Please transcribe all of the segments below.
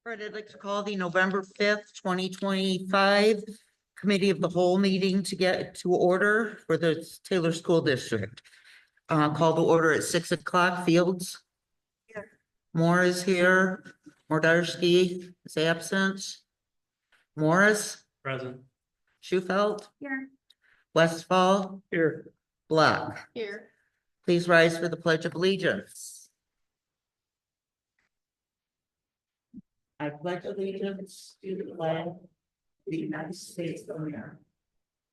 Right, I'd like to call the November 5th, 2025 Committee of the Whole meeting to get to order for the Taylor School District. Call to order at 6 o'clock. Fields. Here. Moore is here. Mordarski is absent. Morris. Present. Schufelt. Here. Westfall. Here. Block. Here. Please rise for the Pledge of Allegiance. I pledge allegiance to the flag of the United States of America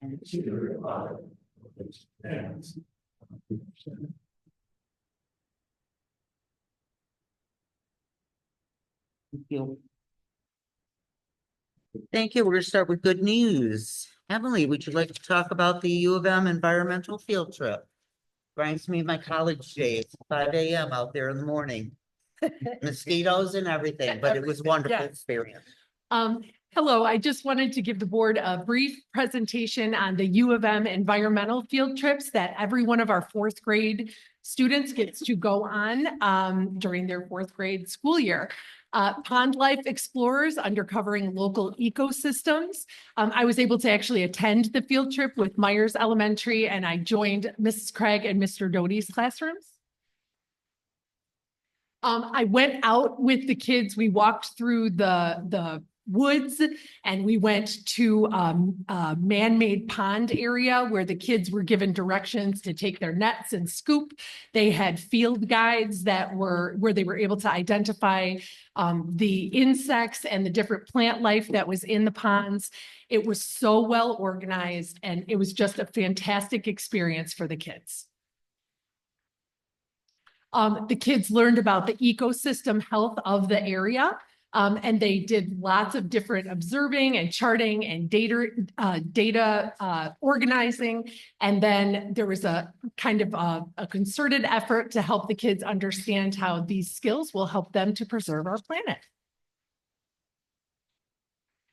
and to the republic which stands. Thank you. Thank you. We're going to start with good news. Emily, would you like to talk about the U of M environmental field trip? Reminds me of my college days, 5 a.m. out there in the morning. Mosquitoes and everything, but it was a wonderful experience. Hello, I just wanted to give the board a brief presentation on the U of M environmental field trips that every one of our fourth grade students gets to go on during their fourth grade school year. Pond Life Explorers, uncovering local ecosystems. I was able to actually attend the field trip with Myers Elementary, and I joined Mrs. Craig and Mr. Doty's classrooms. I went out with the kids. We walked through the woods and we went to a man-made pond area where the kids were given directions to take their nets and scoop. They had field guides that were where they were able to identify the insects and the different plant life that was in the ponds. It was so well organized and it was just a fantastic experience for the kids. The kids learned about the ecosystem health of the area, and they did lots of different observing and charting and data organizing. And then there was a kind of a concerted effort to help the kids understand how these skills will help them to preserve our planet.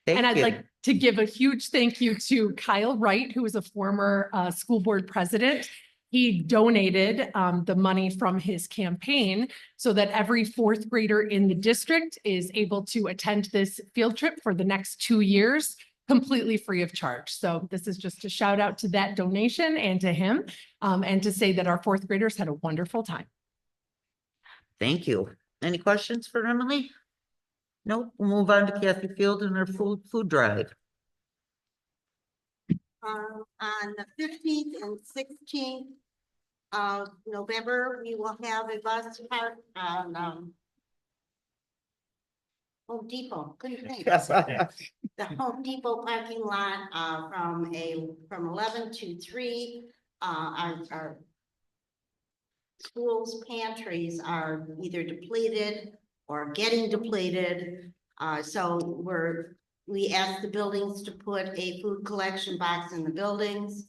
And I'd like to give a huge thank you to Kyle Wright, who was a former school board president. He donated the money from his campaign so that every fourth grader in the district is able to attend this field trip for the next 2 years, completely free of charge. So this is just a shout out to that donation and to him, and to say that our fourth graders had a wonderful time. Thank you. Any questions for Emily? Nope. We'll move on to Kathy Field and her food drive. On the 15th and 16th of November, we will have a bus park on Home Depot. Couldn't think. The Home Depot parking lot from 11 to 3. Our schools' pantries are either depleted or getting depleted. So we asked the buildings to put a food collection box in the buildings.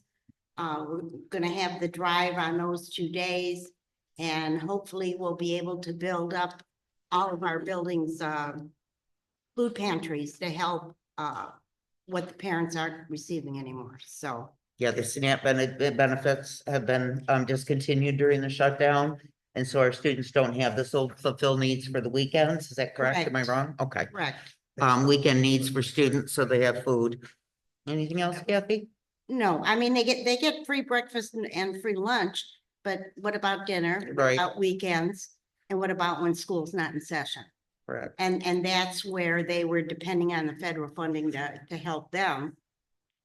We're gonna have the drive on those 2 days, and hopefully we'll be able to build up all of our buildings, food pantries to help what the parents aren't receiving anymore, so. Yeah, the SNAP benefits have been discontinued during the shutdown. And so our students don't have this will fulfill needs for the weekends. Is that correct? Am I wrong? Okay. Correct. Weekend needs for students, so they have food. Anything else, Kathy? No, I mean, they get free breakfast and free lunch, but what about dinner? What Right. about weekends? And what about when school's not in session? Correct. And that's where they were depending on the federal funding to help them.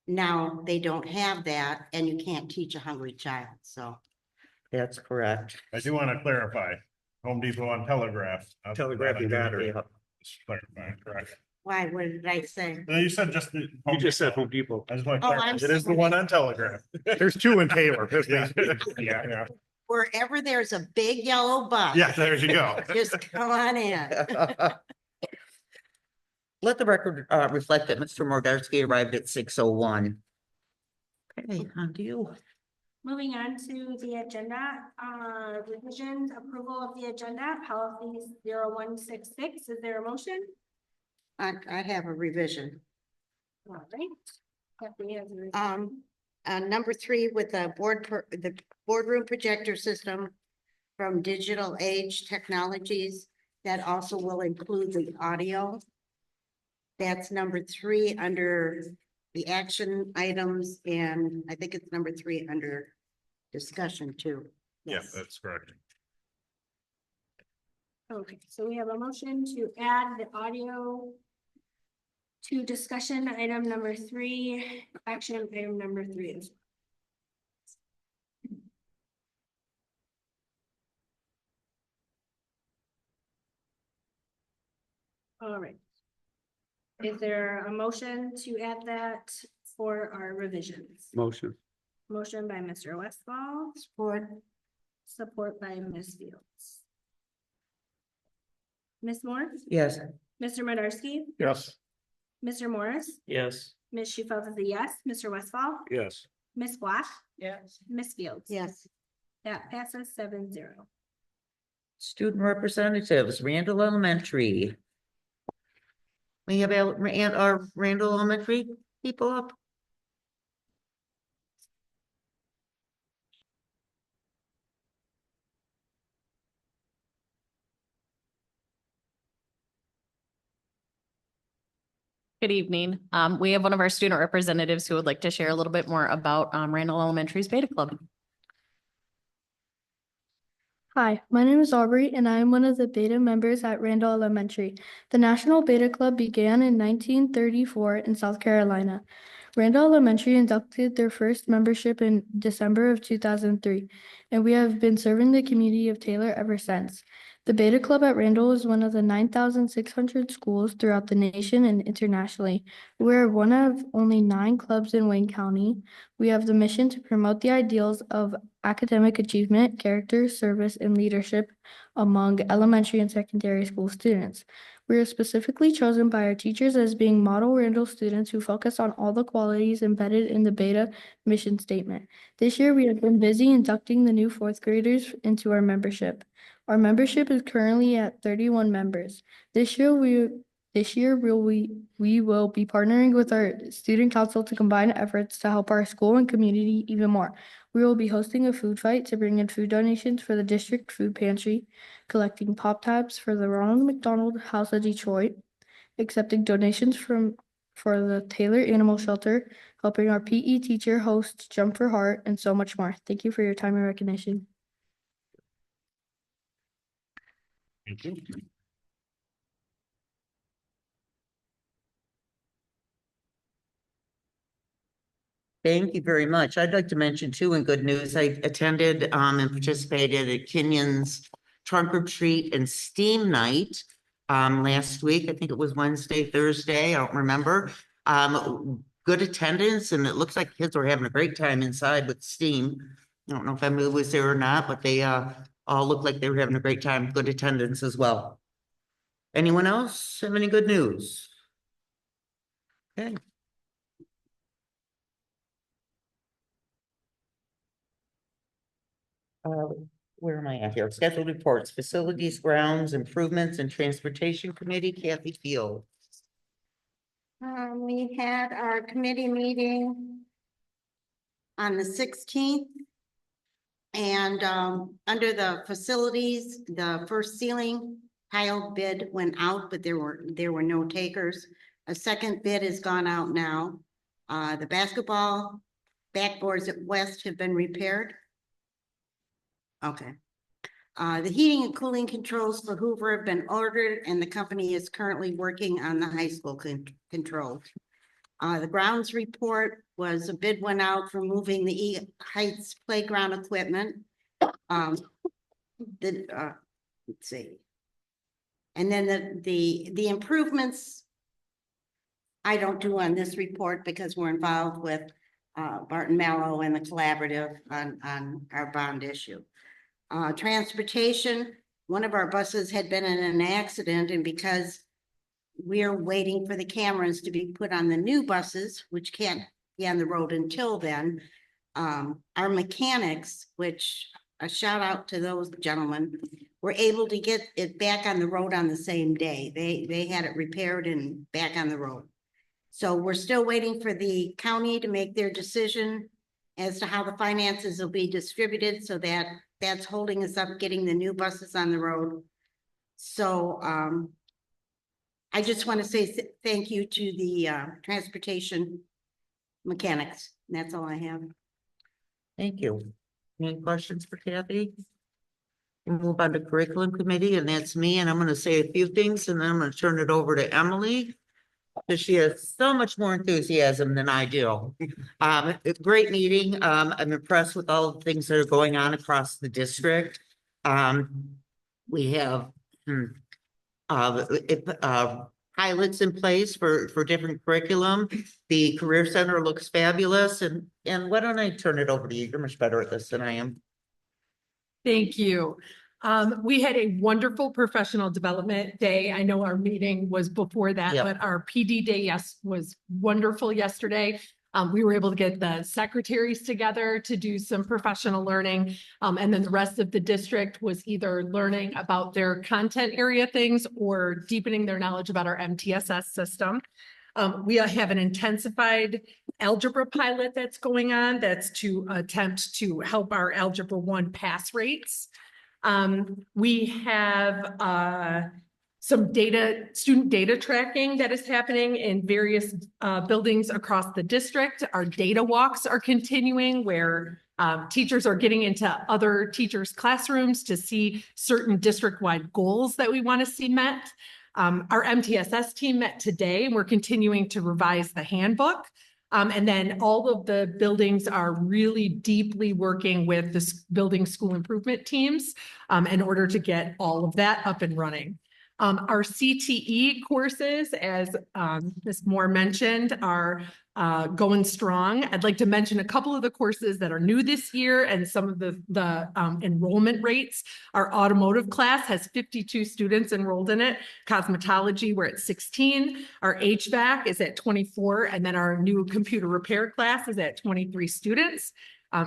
Now they don't have that, and you can't teach a hungry child, so. That's correct. I do want to clarify, Home Depot on Telegraph. Telegraphy battery. Just clarify, correct. Why, what did I say? No, you said just. You just said Home Depot. I just want to Oh, clarify, I'm it is the sorry. one on Telegraph. There's two in Taylor. Yeah, yeah. Wherever there's a big yellow bus. Yeah, there you go. Just come on in. Let the record reflect that Mr. Mordarski arrived at 6:01. Okay, on to you. Moving on to the agenda, revisions, approval of the agenda, policy 0166. Is there a motion? I have a revision. All right. Kathy has a revision. Number 3 with the boardroom projector system from Digital Age Technologies. That also will include the audio That's number 3 under the action items, and I think it's number 3 under discussion too. Yeah, Yes. that's correct. Okay, so we have a motion to add the audio to discussion item number 3, action item number 3. All right. Is there a motion to add that for our revisions? Motion. Motion by Mr. Westfall, Support. support by Ms. Fields. Ms. Moore, Yes. Mr. Medarsky, Yes. Mr. Morris, Yes. Ms. Sheffield is a yes, Mr. Westfall, Yes. Ms. Black, Yes. Ms. Fields. Yes. That passes 7-0. Student representatives, Randall Elementary. We have our Randall Elementary people up. Good evening. We have one of our student representatives who would like to share a little bit more about Randall Elementary's Beta Club. Hi, my name is Aubrey, and I am one of the Beta members at Randall Elementary. The National Beta Club began in 1934 in South Carolina. Randall Elementary inducted their first membership in December of 2003, and we have been serving the community of Taylor ever since. The Beta Club at Randall is one of the 9,600 schools throughout the nation and internationally. We are one of only 9 clubs in Wayne County. We have the mission to promote the ideals of academic achievement, character, service, and leadership among elementary and secondary school students. We are specifically chosen by our teachers as being model Randall students who focus on all the qualities embedded in the Beta mission statement. This year, we have been busy inducting the new 4th graders into our membership. Our membership is currently at 31 members. This year, we will be partnering with our student council to combine efforts to help our school and community even more. We will be hosting a food fight to bring in food donations for the district food pantry, collecting pop tabs for the Ronald McDonald House of Detroit, accepting donations for the Taylor Animal Shelter, helping our PE teacher host Jump for Heart, and so much more. Thank you for your time and recognition. Thank you. Thank you very much. I'd like to mention too, in good news, I attended and participated at Kenyon's Trunk or Treat and Steam Night last week. I think it was Wednesday, Thursday, I don't remember. Good attendance, and it looks like kids were having a great time inside with Steam. I don't know if Emily was there or not, but they all looked like they were having a great time. Good attendance as well. Anyone else have any good news? Okay. Where am I at here? Scheduled reports, facilities, grounds, improvements, and transportation committee, Kathy Field. We had our committee meeting on the 16th. And under the facilities, the first ceiling tile bid went out, but there were no takers. A second bid has gone out now. The basketball backboards at West have been repaired. Okay. The heating and cooling controls for Hoover have been ordered, and the company is currently working on the high school controls. The grounds report was a bid went out for moving the E Heights playground equipment. Let's see. And then the improvements I don't do on this report because we're involved with Barton Mallow and the collaborative on our bond issue. Transportation, one of our buses had been in an accident, and because we're waiting for the cameras to be put on the new buses, which can't be on the road until then, our mechanics, which a shout out to those gentlemen, were able to get it back on the road on the same day. They had it repaired and back on the road. So we're still waiting for the county to make their decision as to how the finances will be distributed, so that's holding us up getting the new buses on the road. So I just want to say thank you to the transportation mechanics. That's all I have. Thank you. Any questions for Kathy? We'll move on to curriculum committee, and that's me, and I'm gonna say a few things, and then I'm gonna turn it over to Emily. Because she has so much more enthusiasm than I do. A great meeting. I'm impressed with all the things that are going on across the district. We have pilots in place for different curriculum. The Career Center looks fabulous, and why don't I turn it over to you? You're much better at this than I am. Thank you. We had a wonderful professional development day. I know our meeting was before that, Yep. but our PD day, yes, was wonderful yesterday. We were able to get the secretaries together to do some professional learning. And then the rest of the district was either learning about their content area things or deepening their knowledge about our MTSS system. We have an intensified algebra pilot that's going on. That's to attempt to help our Algebra 1 pass rates. We have some student data tracking that is happening in various buildings across the district. Our data walks are continuing where teachers are getting into other teachers' classrooms to see certain district-wide goals that we want to see met. Our MTSS team met today, and we're continuing to revise the handbook. And then all of the buildings are really deeply working with the building school improvement teams in order to get all of that up and running. Our CTE courses, as Ms. Moore mentioned, are going strong. I'd like to mention a couple of the courses that are new this year and some of the enrollment rates. Our automotive class has 52 students enrolled in it. Cosmetology, we're at 16. Our HVAC is at 24. And then our new computer repair class is at 23 students.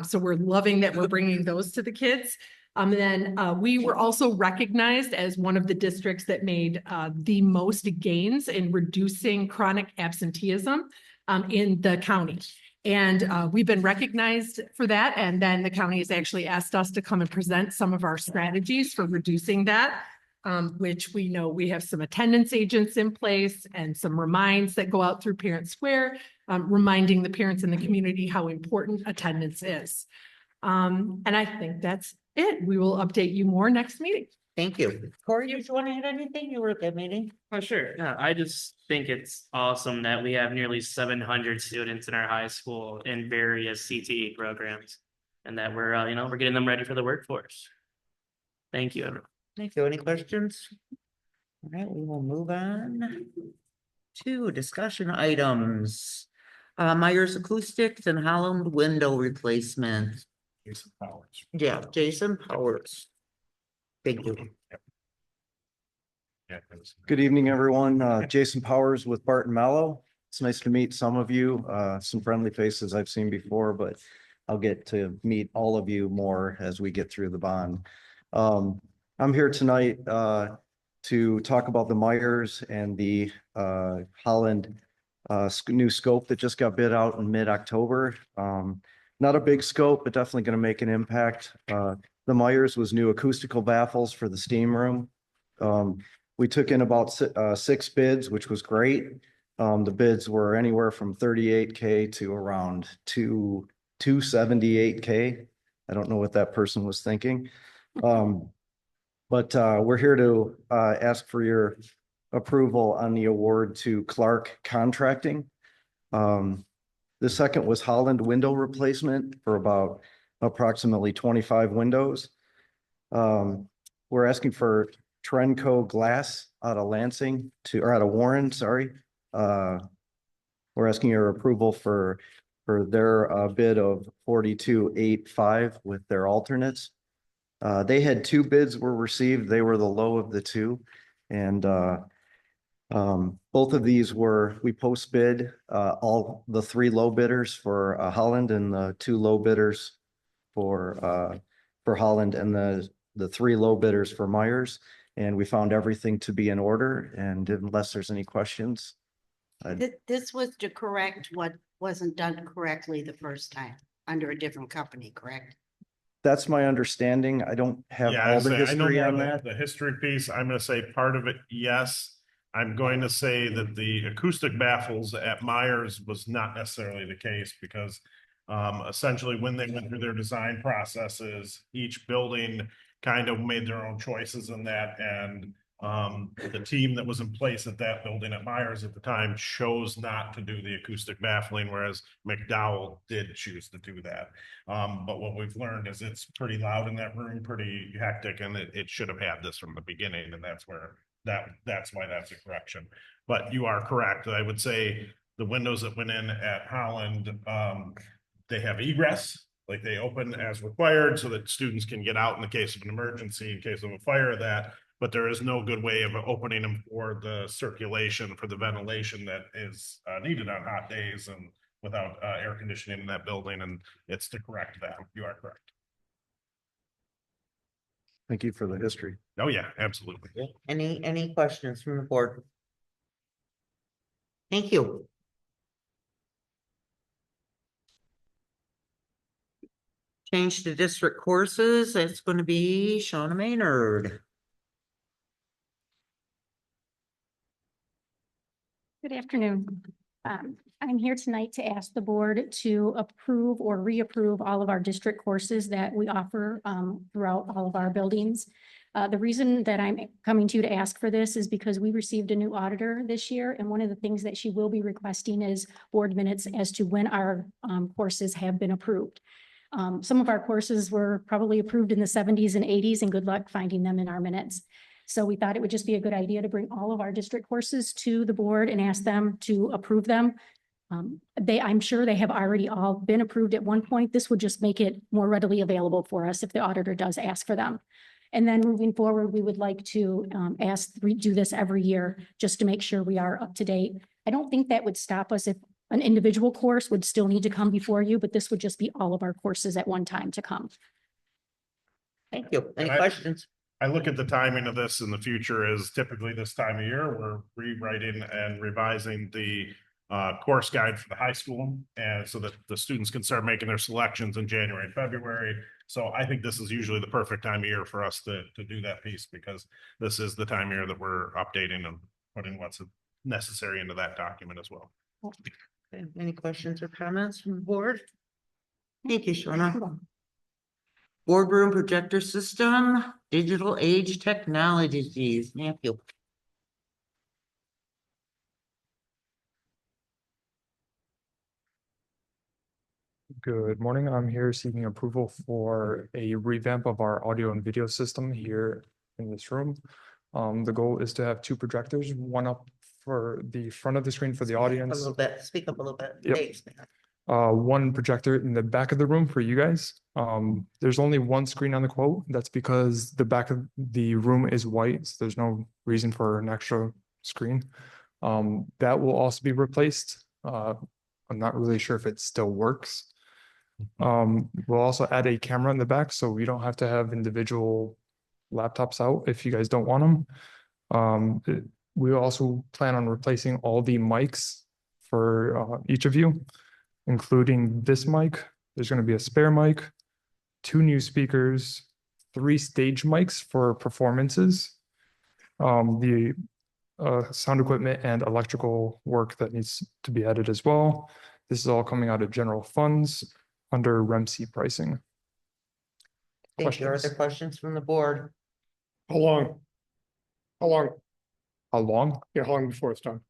So we're loving that we're bringing those to the kids. And then we were also recognized as one of the districts that made the most gains in reducing chronic absenteeism in the county. And we've been recognized for that. And then the county has actually asked us to come and present some of our strategies for reducing that, which we know we have some attendance agents in place and some reminds that go out through Parent Square, reminding the parents in the community how important attendance is. And I think that's it. We will update you more next meeting. Thank you. Corey, you want to add anything? You were at that meeting? Oh, sure. Yeah, I just think it's awesome that we have nearly 700 students in our high school in various CTE programs, and that we're we're getting them ready for the workforce. Thank you, everyone. Thank you. Any questions? All right, we will move on to discussion items. Myers Acoustics and Holland window replacement. Jason Powers. Yeah, Jason Powers. Thank you. Yeah, that was- Good evening, everyone. Jason Powers with Barton Mallow. It's nice to meet some of you, some friendly faces I've seen before, but I'll get to meet all of you more as we get through the bond. I'm here tonight to talk about the Myers and the Holland new scope that just got bid out in mid-October. Not a big scope, but definitely going to make an impact. The Myers was new acoustical baffles for the steam room. We took in about 6 bids, which was great. The bids were anywhere from 38K to around 278K. I don't know what that person was thinking. But we're here to ask for your approval on the award to Clark Contracting. The second was Holland window replacement for about approximately 25 windows. We're asking for Trenco Glass out of Lansing out of Warren, sorry. We're asking your approval for their bid of 4285 with their alternates. They had 2 bids were received. They were the low of the 2. And both of these we post bid all the 3 low bidders for Holland and the 2 low bidders for Holland and the 3 low bidders for Myers. And we found everything to be in order. And unless there's any questions. This was to correct what wasn't done correctly the first time under a different company, correct? That's my understanding. I don't have Yeah, all the I know history more on of that. the history piece, I'm gonna say part of it, yes. I'm going to say that the acoustic baffles at Myers was not necessarily the case because essentially when they went through their design processes, each building kind of made their own choices in that. And the team that was in place at that building at Myers at the time chose not to do the acoustic baffling, whereas McDowell did choose to do that. But what we've learned is it's pretty loud in that room, pretty hectic, and it should have had this from the beginning, and that's where that's why that's a correction. But you are correct. I would say the windows that went in at Holland, they have egress, like they open as required so that students can get out in the case of an emergency, in case of a fire, but there is no good way of opening them for the circulation, for the ventilation that is needed on hot days and without air conditioning in that building. And it's to correct that. You are correct. Thank you for the history. Oh, yeah, absolutely. Any questions from the board? Thank you. Change to district courses. It's going to be Shauna Maynard. Good afternoon. I'm here tonight to ask the board to approve or reapprove all of our district courses that we offer throughout all of our buildings. The reason that I'm coming to you to ask for this is because we received a new auditor this year, and one of the things that she will be requesting is board minutes as to when our courses have been approved. Some of our courses were probably approved in the 70s and 80s, and good luck finding them in our minutes. So we thought it would just be a good idea to bring all of our district courses to the board and ask them to approve them. I'm sure they have already all been approved at one point. This would just make it more readily available for us if the auditor does ask for them. And then moving forward, we would like to do this every year just to make sure we are up to date. I don't think that would stop us if an individual course would still need to come before you, but this would just be all of our courses at one time to come. Thank you. Any And questions? I look at the timing of this in the future as typically this time of year, we're rewriting and revising the course guide for the high school. And so that the students can start making their selections in January and February. So I think this is usually the perfect time of year for us to do that piece, because this is the time of year that we're updating and putting what's necessary into that document as well. Okay, any questions or comments from the board? Thank you, Shauna. Boardroom projector system, digital age technologies. Thank you. Good morning. I'm here seeking approval for a revamp of our audio and video system here in this room. The goal is to have two projectors, one up for the front of the screen for the audience. A little bit, speak up a little bit. Yep. Thanks. One projector in the back of the room for you guys. There's only one screen on the quote. That's because the back of the room is white, so there's no reason for an extra screen. That will also be replaced. I'm not really sure if it still works. We'll also add a camera in the back, so we don't have to have individual laptops out if you guys don't want them. We also plan on replacing all the mics for each of you, including this mic. There's going to be a spare mic, 2 new speakers, 3 stage mics for performances, the sound equipment and electrical work that needs to be added as well. This is all coming out of general funds under REMC pricing. Thank you. Are there questions from the board? How long? How long? How long? Yeah, how long before it's done?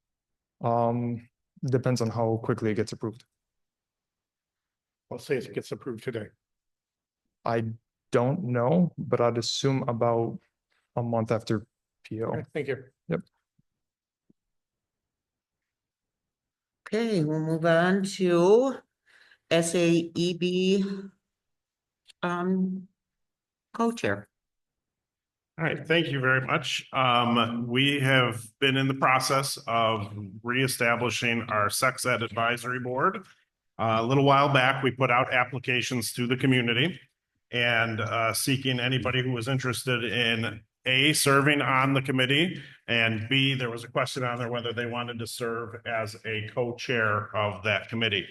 Depends on how quickly it gets approved. Let's say it gets approved today. I don't know, but I'd assume about a month after PO. Okay, thank you. Yep. Okay, we'll move on to SAEB co-chair. All right, thank you very much. We have been in the process of reestablishing our sex ed advisory board. A little while back, we put out applications to the community and seeking anybody who was interested in A, serving on the committee, and B, there was a question on there whether they wanted to serve as a co-chair of that committee.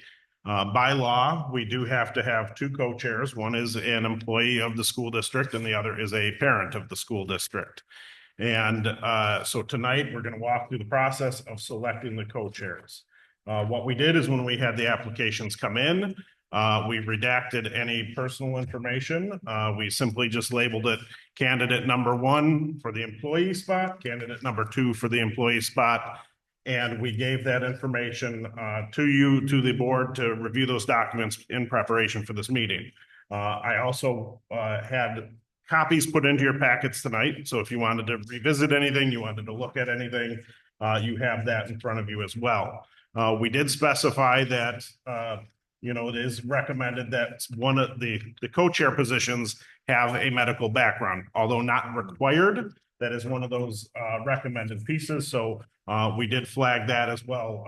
By law, we do have to have 2 co-chairs. One is an employee of the school district and the other is a parent of the school district. And so tonight, we're going to walk through the process of selecting the co-chairs. What we did is when we had the applications come in, we redacted any personal information. We simply just labeled it candidate number 1 for the employee spot, candidate number 2 for the employee spot. And we gave that information to you, to the board, to review those documents in preparation for this meeting. I also had copies put into your packets tonight. So if you wanted to revisit anything, you wanted to look at anything, you have that in front of you as well. We did specify that, it is recommended that one of the co-chair positions have a medical background, although not required. That is one of those recommended pieces. So we did flag that as well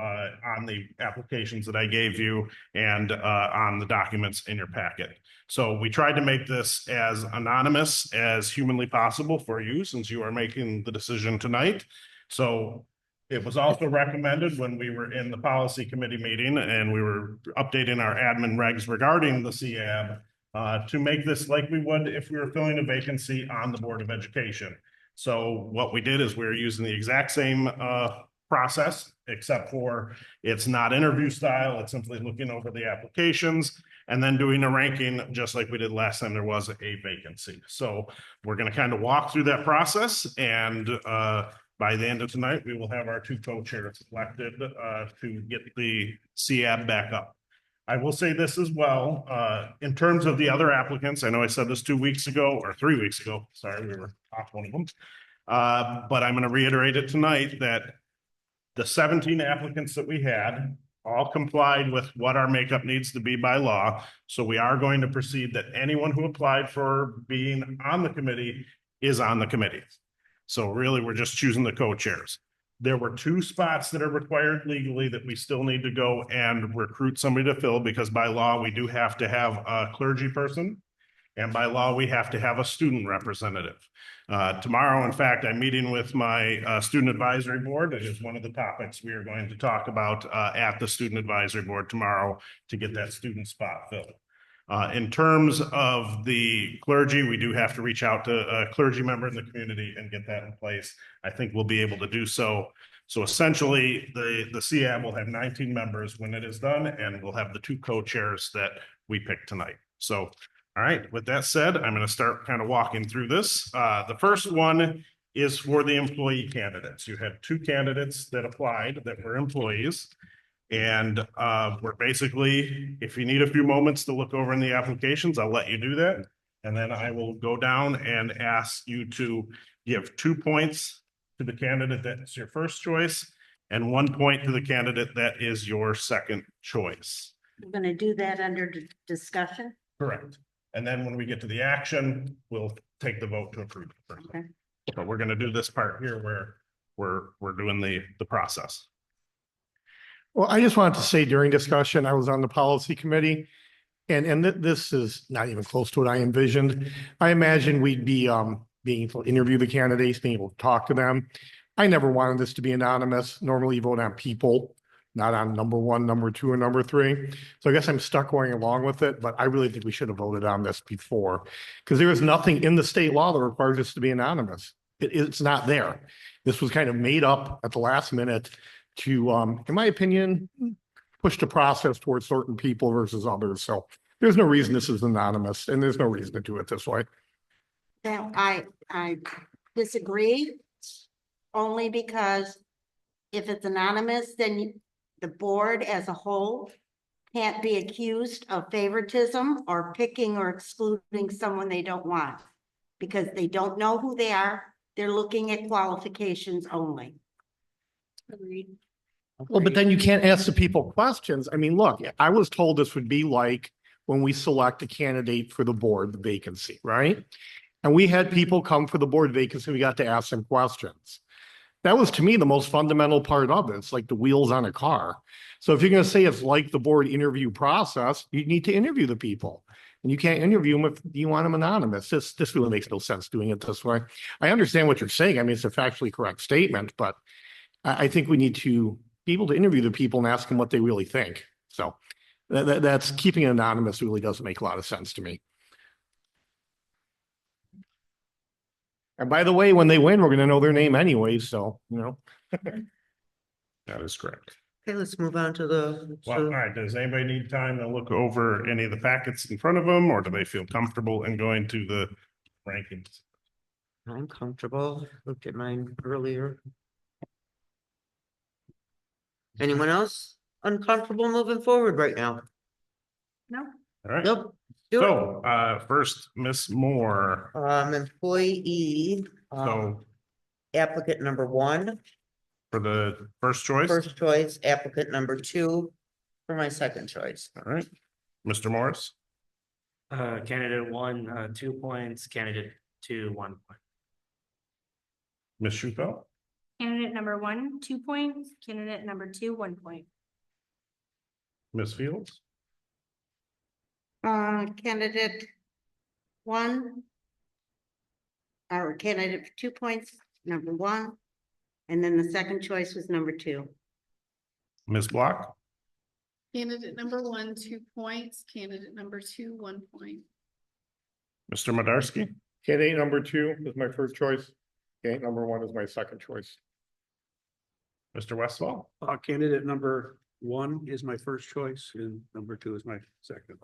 on the applications that I gave you and on the documents in your packet. So we tried to make this as anonymous as humanly possible for you, since you are making the decision tonight. So it was also recommended when we were in the policy committee meeting and we were updating our admin regs regarding the CAB to make this like we would if we were filling a vacancy on the Board of Education. So what we did is we were using the exact same process, except for it's not interview style. It's simply looking over the applications and then doing a ranking just like we did last time there was a vacancy. So we're going to kind of walk through that process, and by the end of tonight, we will have our 2 co-chairs elected to get the CAB back up. I will say this as well, in terms of the other applicants, I know I said this 2 weeks ago or 3 weeks ago, sorry, we were off one of them. But I'm going to reiterate it tonight that the 17 applicants that we had all complied with what our makeup needs to be by law. So we are going to proceed that anyone who applied for being on the committee is on the committee. So really, we're just choosing the co-chairs. There were 2 spots that are required legally that we still need to go and recruit somebody to fill, because by law, we do have to have a clergy person. And by law, we have to have a student representative. Tomorrow, in fact, I'm meeting with my student advisory board. It is one of the topics we are going to talk about at the student advisory board tomorrow to get that student spot filled. In terms of the clergy, we do have to reach out to a clergy member in the community and get that in place. I think we'll be able to do so. So essentially, the CAB will have 19 members when it is done, and we'll have the 2 co-chairs that we picked tonight. So, all right, with that said, I'm going to start kind of walking through this. The first one is for the employee candidates. You had 2 candidates that applied that were employees. And we're basically, if you need a few moments to look over in the applications, I'll let you do that. And then I will go down and ask you to give 2 points to the candidate that's your first choice and 1 point to the candidate that is your second choice. We're going to do that under discussion. Correct. And then when we get to the action, we'll take the vote to approve the person. Okay. But we're going to do this part here where we're doing the process. Well, I just wanted to say during discussion, I was on the policy committee, and this is not even close to what I envisioned. I imagined we'd be being able to interview the candidates, being able to talk to them. I never wanted this to be anonymous. Normally you vote on people, not on number 1, number 2, or number 3. So I guess I'm stuck going along with it, but I really think we should have voted on this before, because there is nothing in the state law that requires this to be anonymous. It's not there. This was kind of made up at the last minute to, in my opinion, push the process towards certain people versus others. So there's no reason this is anonymous, and there's no reason to do it this way. Now, I disagree, only because if it's anonymous, then the board as a whole can't be accused of favoritism or picking or excluding someone they don't want, because they don't know who they are. They're looking at qualifications only. Agreed. Well, but then you can't ask the people questions. I mean, look, I was told this would be like when we select a candidate for the board, the vacancy, right? And we had people come for the board vacancy. We got to ask them questions. That was, to me, the most fundamental part of it. It's like the wheels on a car. So if you're going to say it's like the board interview process, you need to interview the people. And you can't interview them if you want them anonymous. This really makes no sense doing it this way. I understand what you're saying. I mean, it's a factually correct statement, but I think we need to be able to interview the people and ask them what they really think. So that's keeping it anonymous really doesn't make a lot of sense to me. And by the way, when they win, we're gonna know their name anyway, so, you know. That is correct. Okay, let's move on to the. Well, all right, does anybody need time to look over any of the packets in front of them, or do they feel comfortable in going to the rankings? I'm comfortable. Looked at mine earlier. Anyone else uncomfortable moving forward right now? No? All right, Nope. Do it. so, first, Miss Moore, Employee, so applicant number one, for the first choice, first choice, applicant number two for my second choice. all right, Mr. Morris, Candidate one, 2 points, candidate two, 1 point. Ms. Schufel, Candidate number 1, 2 points. Candidate number 2, 1 point. Ms. Fields, Candidate one. Or candidate for 2 points, number one. And then the second choice was number two. Ms. Block, Candidate number 1, 2 points. Candidate number 2, 1 point. Mr. Madarsky, Candidate number two is my first choice. Candidate number one is my second choice. Mr. Westfall, Candidate number 1 is my first choice and number 2 is my second.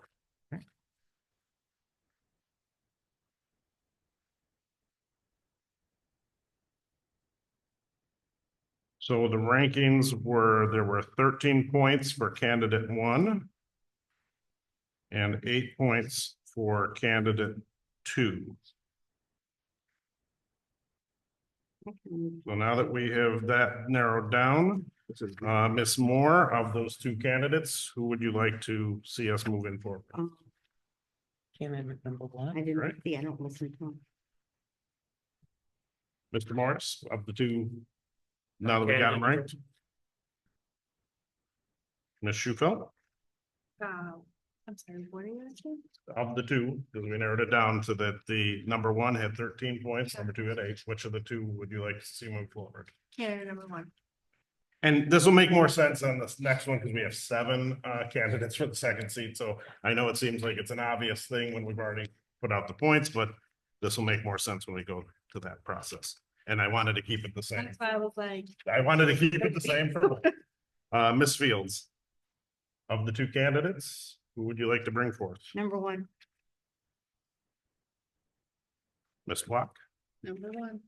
so the rankings were, there were 13 points for candidate one and 8 points for candidate two. So now that we have that narrowed down, Ms. Moore, of those two candidates, who would you like to see us moving forward? Candidate number one. I didn't Right. see, I don't listen to them. Mr. Morris, of the two, now that we got them ranked? Ms. Schufel, I'm sorry, what are you asking? of the two, because we narrowed it down to that the number one had 13 points, number two had 8. Which of the two would you like to see move forward? Candidate number 1. And this will make more sense on this next one because we have 7 candidates for the second seat. So I know it seems like it's an obvious thing when we've already put out the points, but this will make more sense when we go to that process. And I wanted to keep it the same. That's why I was like, I wanted to keep it the same for Ms. Fields. Of the two candidates, who would you like to bring forth? Number one. Ms. Block, Number 1.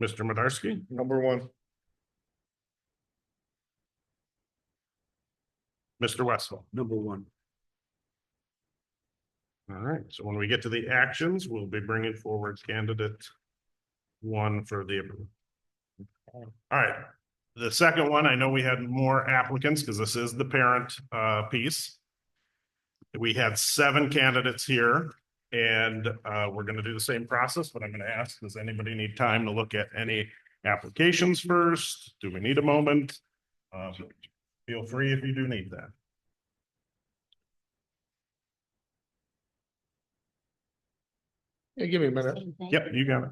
Mr. Madarsky, Number one. Mr. Westphal. Number 1. All right, so when we get to the actions, we'll be bringing forward candidate one for the approval. All right, the second one, I know we had more applicants because this is the parent piece. We had 7 candidates here and we're going to do the same process, but I'm going to ask, does anybody need time to look at any applications first? Do we need a moment? Feel free if you do need that. Hey, give me a minute. Yep, you got it.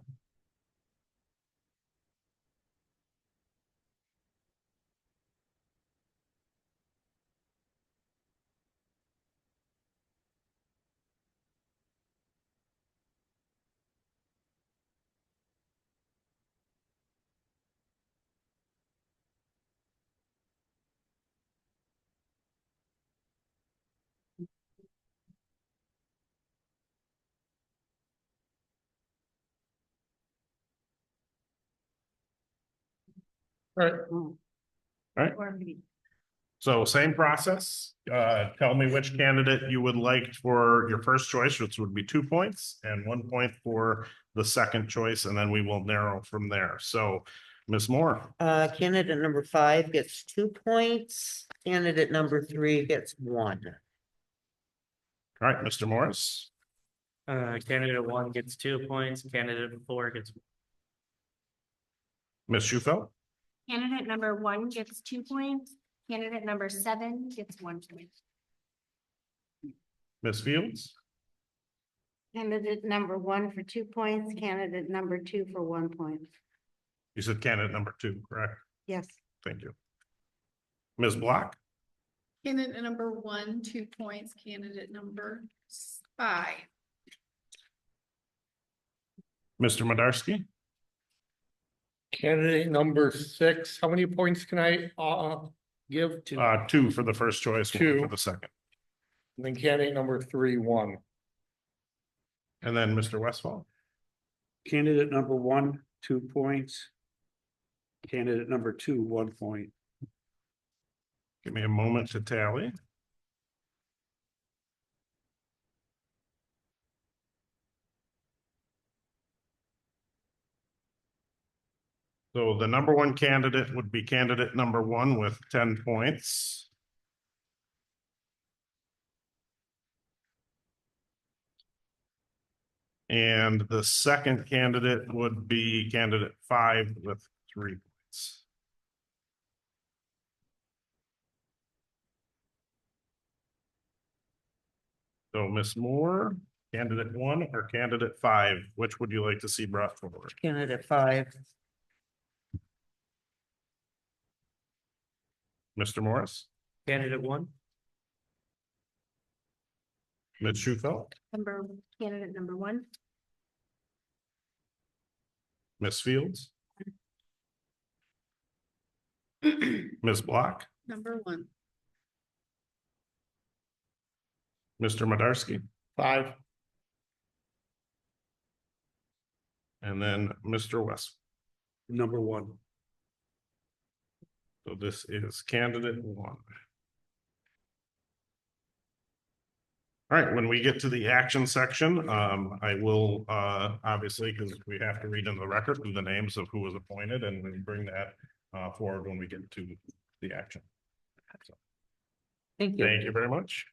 All right. So same process. Tell me which candidate you would like for your first choice, which would be 2 points and 1 point for the second choice, and then we will narrow from there. So, Ms. Moore, Candidate number 5 gets 2 points. Candidate number 3 gets 1. all right, Mr. Morris, Candidate 1 gets 2 points, candidate 4 gets. Ms. Schufel, candidate number 1 gets 2 points. Candidate number 7 gets 1 point. Ms. Fields, Candidate number 1 for 2 points, candidate number 2 for 1 point. you said candidate number 2, correct? Yes. Thank you. Ms. Block, Candidate number 1, 2 points. Candidate number 5. Mr. Madarsky, Candidate number 6, how many points can I give to? 2 for the first choice, 1 Two. for the second. And then candidate number 3, 1. And then Mr. Westfall. Candidate number 1, 2 points. Candidate number 2, 1 point. Give me a moment to tally. So the number 1 candidate would be candidate number 1 with 10 points. And the second candidate would be candidate 5 with 3 points. So Ms. Moore, candidate 1 or candidate 5, which would you like to see brought forward? Candidate 5. Mr. Morris, Candidate 1. Ms. Shufelt, Candidate number 1. Ms. Fields, Ms. Block, Number 1. Mr. Madarsky, 5. and then Mr. West. Number 1. So this is candidate 1. All right, when we get to the action section, I will, obviously, because we have to read in the record the names of who was appointed, and we bring that forward when we get to the action. So, Thank you. thank you very much.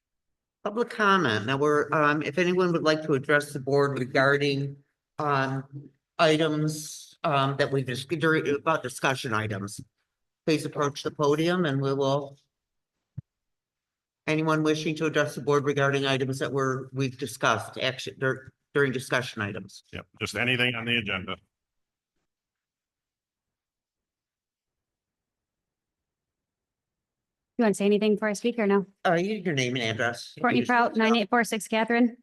Public comment. Now we're, if anyone would like to address the board regarding, items, that we just, about discussion items, please approach the podium and we will. Anyone wishing to address the board regarding items that we've discussed, action, during discussion items? Yep, just anything on the agenda. You want to say anything before I speak or no? Your name and address. Courtney Prout, 9846 Catherine.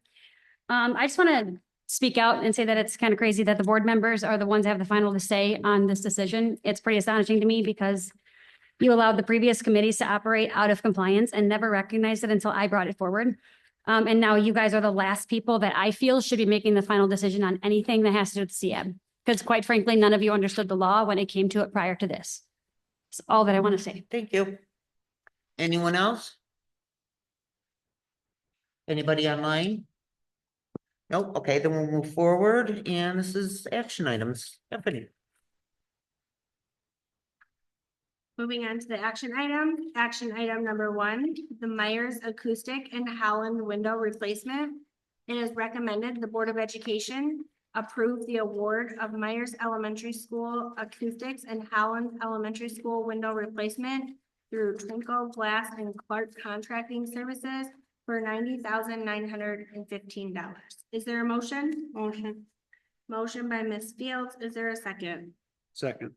I just want to speak out and say that it's kind of crazy that the board members are the ones that have the final to say on this decision. It's pretty astonishing to me because you allowed the previous committees to operate out of compliance and never recognized it until I brought it forward. And now you guys are the last people that I feel should be making the final decision on anything that has to do with CM. Because quite frankly, none of you understood the law when it came to it prior to this. That's all that I want to say. Thank you. Anyone else? Anybody online? Nope. Okay, then we'll move forward and this is action items. Stephanie. Moving on to the action item number 1, the Myers Acoustic and Howland Window Replacement. It is recommended the Board of Education approve the award of Myers Elementary School Acoustics and Howland Elementary School Window Replacement through Twinkle Glass and Clark Contracting Services for $90,915. Is there a motion? Motion by Ms. Fields. Is there a second? Second.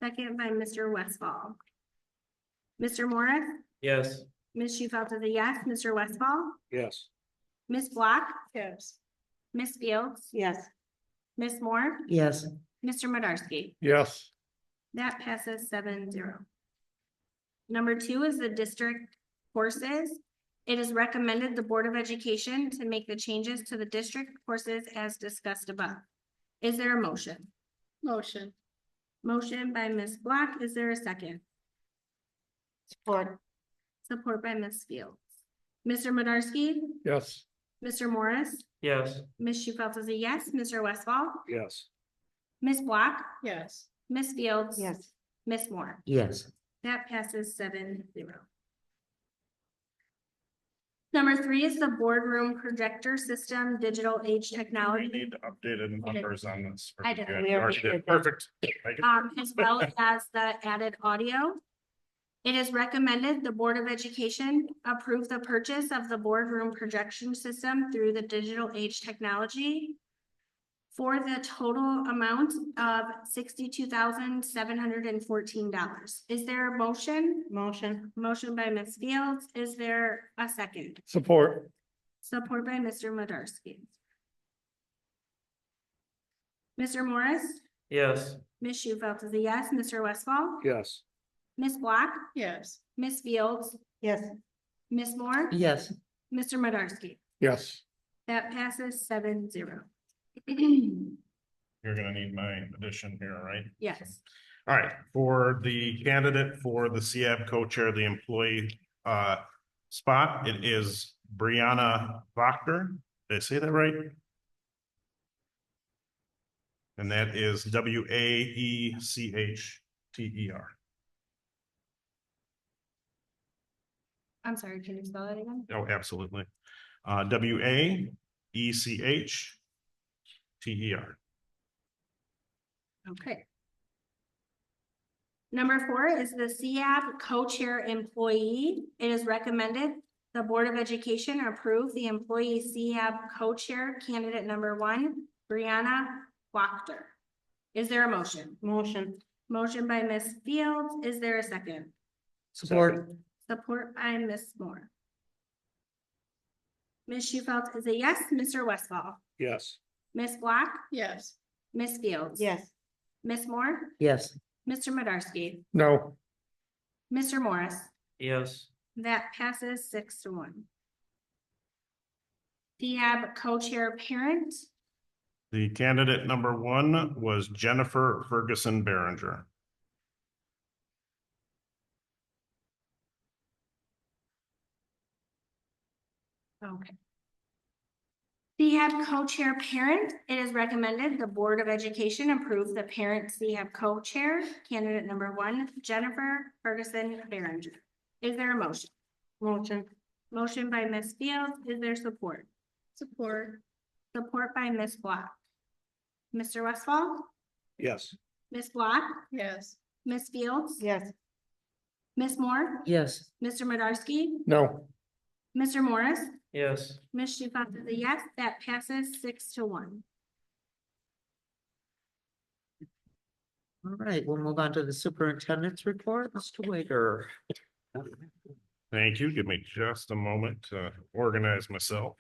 Second by Mr. Westfall. Mr. Morris? Yes. Ms. Shufelt is a yes. Mr. Westfall? Yes. Ms. Block? Yes. Ms. Fields? Yes. Ms. Moore? Yes. Mr. Madarsky? Yes. That passes 7-0. Number 2 is the district courses. It is recommended the Board of Education to make the changes to the district courses as discussed above. Is there a motion? Motion. Motion by Ms. Black. Is there a second? Support. Support by Ms. Fields. Mr. Madarsky? Yes. Mr. Morris? Yes. Ms. Shufelt is a yes. Mr. Westfall? Yes. Ms. Black? Yes. Ms. Fields? Yes. Ms. Moore? Yes. That passes 7-0. Number 3 is the boardroom projector system, digital age We technology, need updated numbers on this. I did. Good. We You already already did. did that. Perfect. Thank you. as well as the added audio. It is recommended the Board of Education approve the purchase of the boardroom projection system through the digital age technology for the total amount of $62,714. Is there a motion? Motion. Motion by Ms. Fields. Is there a second? Support. Support by Mr. Madarsky. Mr. Morris, Yes. Ms. Shufelt is a yes. Mr. Westfall, Yes. Ms. Black, Yes. Ms. Fields, Yes. Ms. Moore, Yes. Mr. Medarsky. Yes. That passes 7-0. You're gonna need my addition here, right? Yes. All right, for the candidate for the CAB co-chair, the employee spot, it is Brianna Wachter. Did I say that right? And that is Waechter. I'm sorry, can you spell that again? Oh, absolutely. Waechter. Okay. Number 4 is the CAB co-chair employee. It is recommended the Board of Education approve the employee CAB co-chair candidate number 1, Brianna Wachter. Is there a motion? Motion. Motion by Ms. Fields. Is there a second? Support. Support by Ms. Moore. Ms. Shufelt is a yes. Mr. Westfall, Yes. Ms. Black, Yes. Ms. Fields. Yes. Ms. Moore, Yes. Mr. Medarsky, No. Mr. Morris. Yes. That passes 6-1. CAB co-chair parent, The candidate number 1 was Jennifer Ferguson Behringer. okay. CAB co-chair parent, it is recommended the Board of Education approve the parent CAB co-chair, candidate number 1, Jennifer Ferguson Behringer. Is there a motion? Motion. Motion by Ms. Fields. Is there support? Support. Support by Ms. Black. Mr. Westfall, Yes. Ms. Black, Yes. Ms. Fields, Yes. Ms. Moore, Yes. Mr. Medarsky, No. Mr. Morris, Yes. Ms. Shufelt is a yes. That passes 6-1. All right, we'll move on to the superintendent's report. Mr. Wager. Thank you. Give me just a moment to organize myself.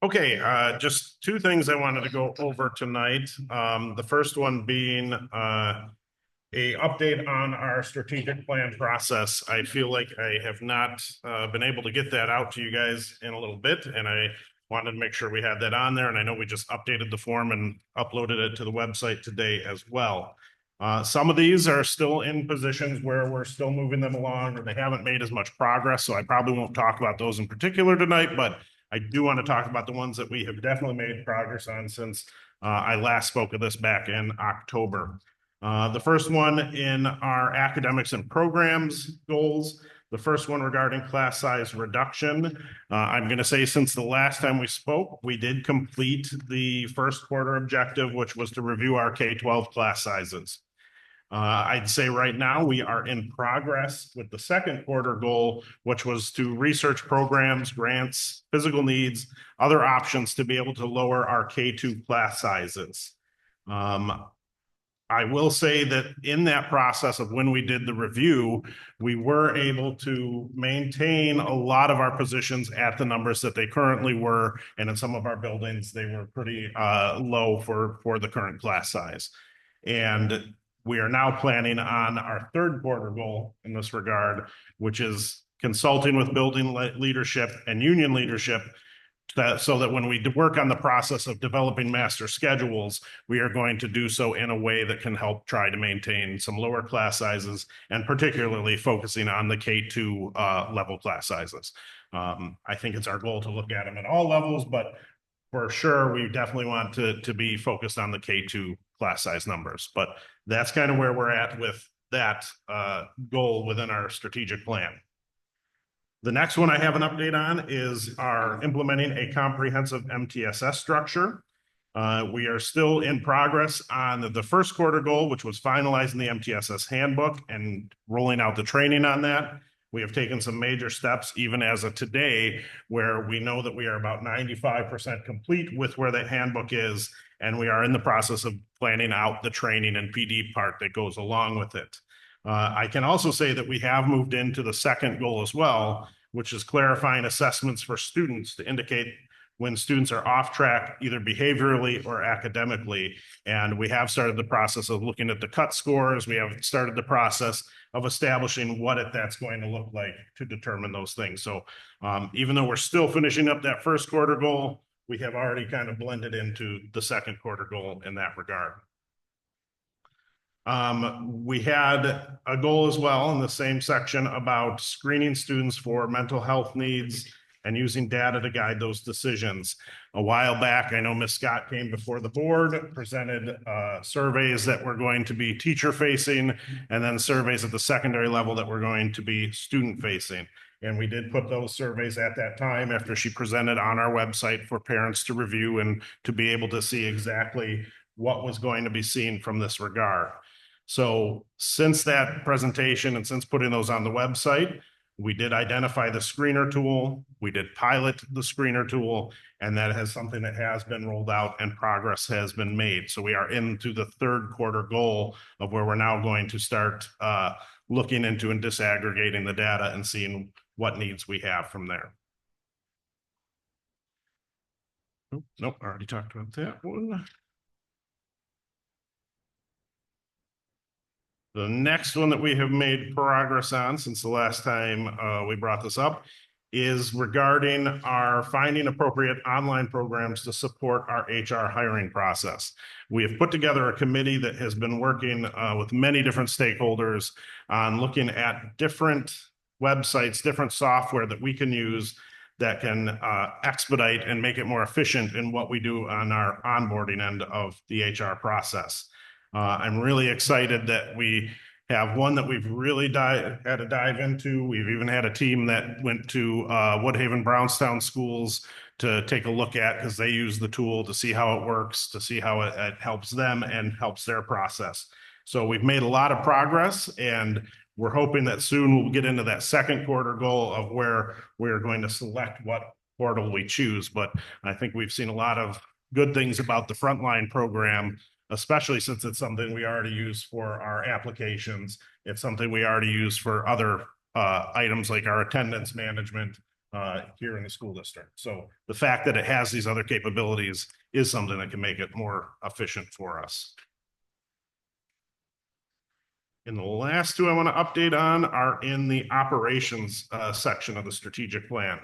Okay, just 2 things I wanted to go over tonight. The first one being a update on our strategic plan process. I feel like I have not been able to get that out to you guys in a little bit, and I wanted to make sure we had that on there. And I know we just updated the form and uploaded it to the website today as well. Some of these are still in positions where we're still moving them along, or they haven't made as much progress. So I probably won't talk about those in particular tonight, but I do want to talk about the ones that we have definitely made progress on since I last spoke of this back in October. The first one in our academics and programs goals, the first one regarding class size reduction. I'm going to say since the last time we spoke, we did complete the first quarter objective, which was to review our K-12 class sizes. I'd say right now we are in progress with the second quarter goal, which was to research programs, grants, physical needs, other options to be able to lower our K-2 class sizes. I will say that in that process of when we did the review, we were able to maintain a lot of our positions at the numbers that they currently were. And in some of our buildings, they were pretty low for the current class size. And we are now planning on our third quarter goal in this regard, which is consulting with building leadership and union leadership so that when we work on the process of developing master schedules, we are going to do so in a way that can help try to maintain some lower class sizes and particularly focusing on the K-2 level class sizes. I think it's our goal to look at them at all levels, but for sure, we definitely want to be focused on the K-2 class size numbers, but that's kind of where we're at with that goal within our strategic plan. The next one I have an update on is our implementing a comprehensive MTSS structure. We are still in progress on the first quarter goal, which was finalizing the MTSS handbook and rolling out the training on that. We have taken some major steps even as of today, where we know that we are about 95% complete with where that handbook is, and we are in the process of planning out the training and PD part that goes along with it. I can also say that we have moved into the second goal as well, which is clarifying assessments for students to indicate when students are off track, either behaviorally or academically. And we have started the process of looking at the cut scores. We have started the process of establishing what that's going to look like to determine those things. So even though we're still finishing up that first quarter goal, we have already kind of blended into the second quarter goal in that regard. We had a goal as well in the same section about screening students for mental health needs and using data to guide those decisions. A while back, I know Ms. Scott came before the board, presented surveys that were going to be teacher facing, and then surveys at the secondary level that were going to be student facing. And we did put those surveys at that time after she presented on our website for parents to review and to be able to see exactly what was going to be seen from this regard. So since that presentation and since putting those on the website, we did identify the screener tool, we did pilot the screener tool, and that has something that has been rolled out and progress has been made. So we are into the third quarter goal of where we're now going to start looking into and disaggregating the data and seeing what needs we have from there. Nope, I already talked about that one. The next one that we have made progress on since the last time we brought this up is regarding our finding appropriate online programs to support our HR hiring process. We have put together a committee that has been working with many different stakeholders on looking at different websites, different software that we can use that can expedite and make it more efficient in what we do on our onboarding end of the HR process. I'm really excited that we have one that we've really had to dive into. We've even had a team that went to Woodhaven Brownstown schools to take a look at, because they use the tool to see how it works, to see how it helps them and helps their process. So we've made a lot of progress, and we're hoping that soon we'll get into that second quarter goal of where we're going to select what portal we choose. But I think we've seen a lot of good things about the Frontline program, especially since it's something we already use for our applications. It's something we already use for other items like our attendance management here in the school district. So the fact that it has these other capabilities is something that can make it more efficient for us. And the last two I want to update on are in the operations section of the strategic plan.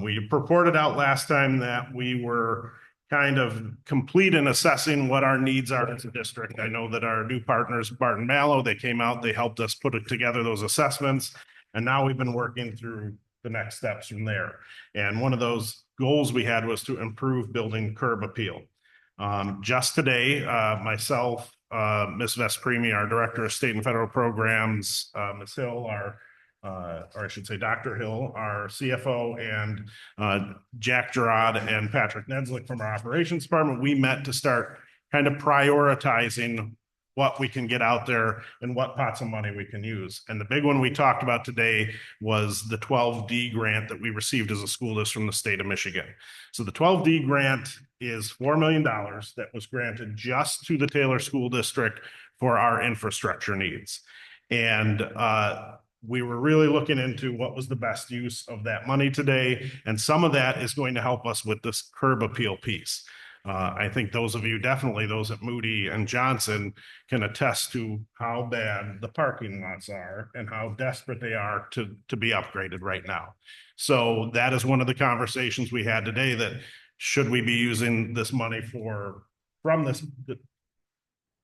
We reported out last time that we were kind of complete in assessing what our needs are as a district. I know that our new partners, Barton Mallow, they came out, they helped us put together those assessments, and now we've been working through the next steps from there. And one of those goals we had was to improve building curb appeal. Just today, myself, Ms. Vespremi, our Director of State and Federal Programs, Ms. Hill, or I should say Dr. Hill, our CFO, and Jack Gerard and Patrick Nedslick from our operations department, we met to start kind of prioritizing what we can get out there and what pots of money we can use. And the big one we talked about today was the 12D grant that we received as a school district from the state of Michigan. So the 12D grant is $4 million that was granted just to the Taylor School District for our infrastructure needs. And we were really looking into what was the best use of that money today. And some of that is going to help us with this curb appeal piece. I think those of you, definitely those at Moody and Johnson, can attest to how bad the parking lots are and how desperate they are to be upgraded right now. So that is one of the conversations we had today, that should we be using this money from this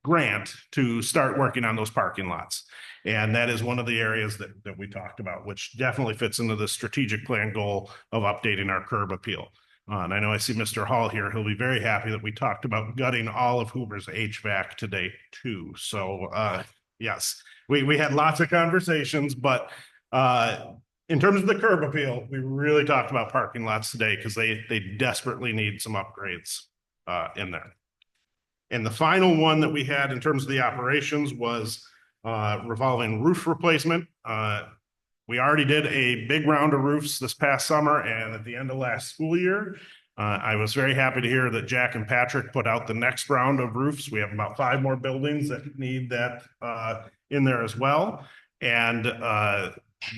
grant to start working on those parking lots. And that is one of the areas that we talked about, which definitely fits into the strategic plan goal of updating our curb appeal. And I know I see Mr. Hall here. He'll be very happy that we talked about gutting all of Hoover's HVAC today too. So yes, we had lots of conversations, but in terms of the curb appeal, we really talked about parking lots today because they desperately need some upgrades in there. And the final one that we had in terms of the operations was revolving roof replacement. We already did a big round of roofs this past summer and at the end of last school year. I was very happy to hear that Jack and Patrick put out the next round of roofs. We have about 5 more buildings that need that in there as well. And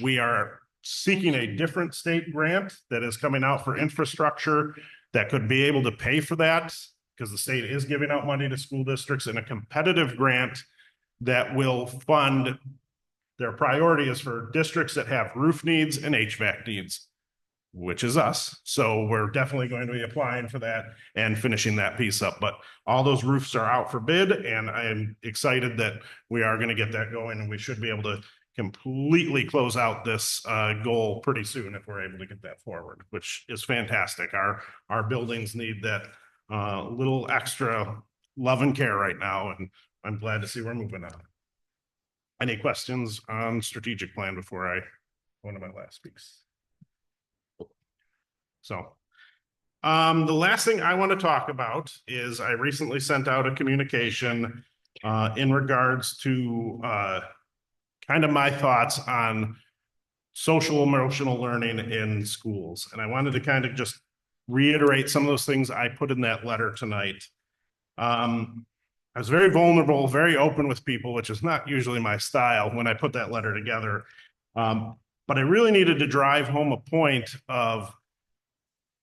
we are seeking a different state grant that is coming out for infrastructure that could be able to pay for that, because the state is giving out money to school districts in a competitive grant that will fund. Their priority is for districts that have roof needs and HVAC needs, which is us. So we're definitely going to be applying for that and finishing that piece up. But all those roofs are out for bid, and I am excited that we are going to get that going, and we should be able to completely close out this goal pretty soon if we're able to get that forward, which is fantastic. Our buildings need that little extra love and care right now, and I'm glad to see we're moving on. Any questions on strategic plan before I go into my last speaks? So, the last thing I want to talk about is I recently sent out a communication in regards to kind of my thoughts on social emotional learning in schools. And I wanted to kind of just reiterate some of those things I put in that letter tonight. I was very vulnerable, very open with people, which is not usually my style when I put that letter together. But I really needed to drive home a point of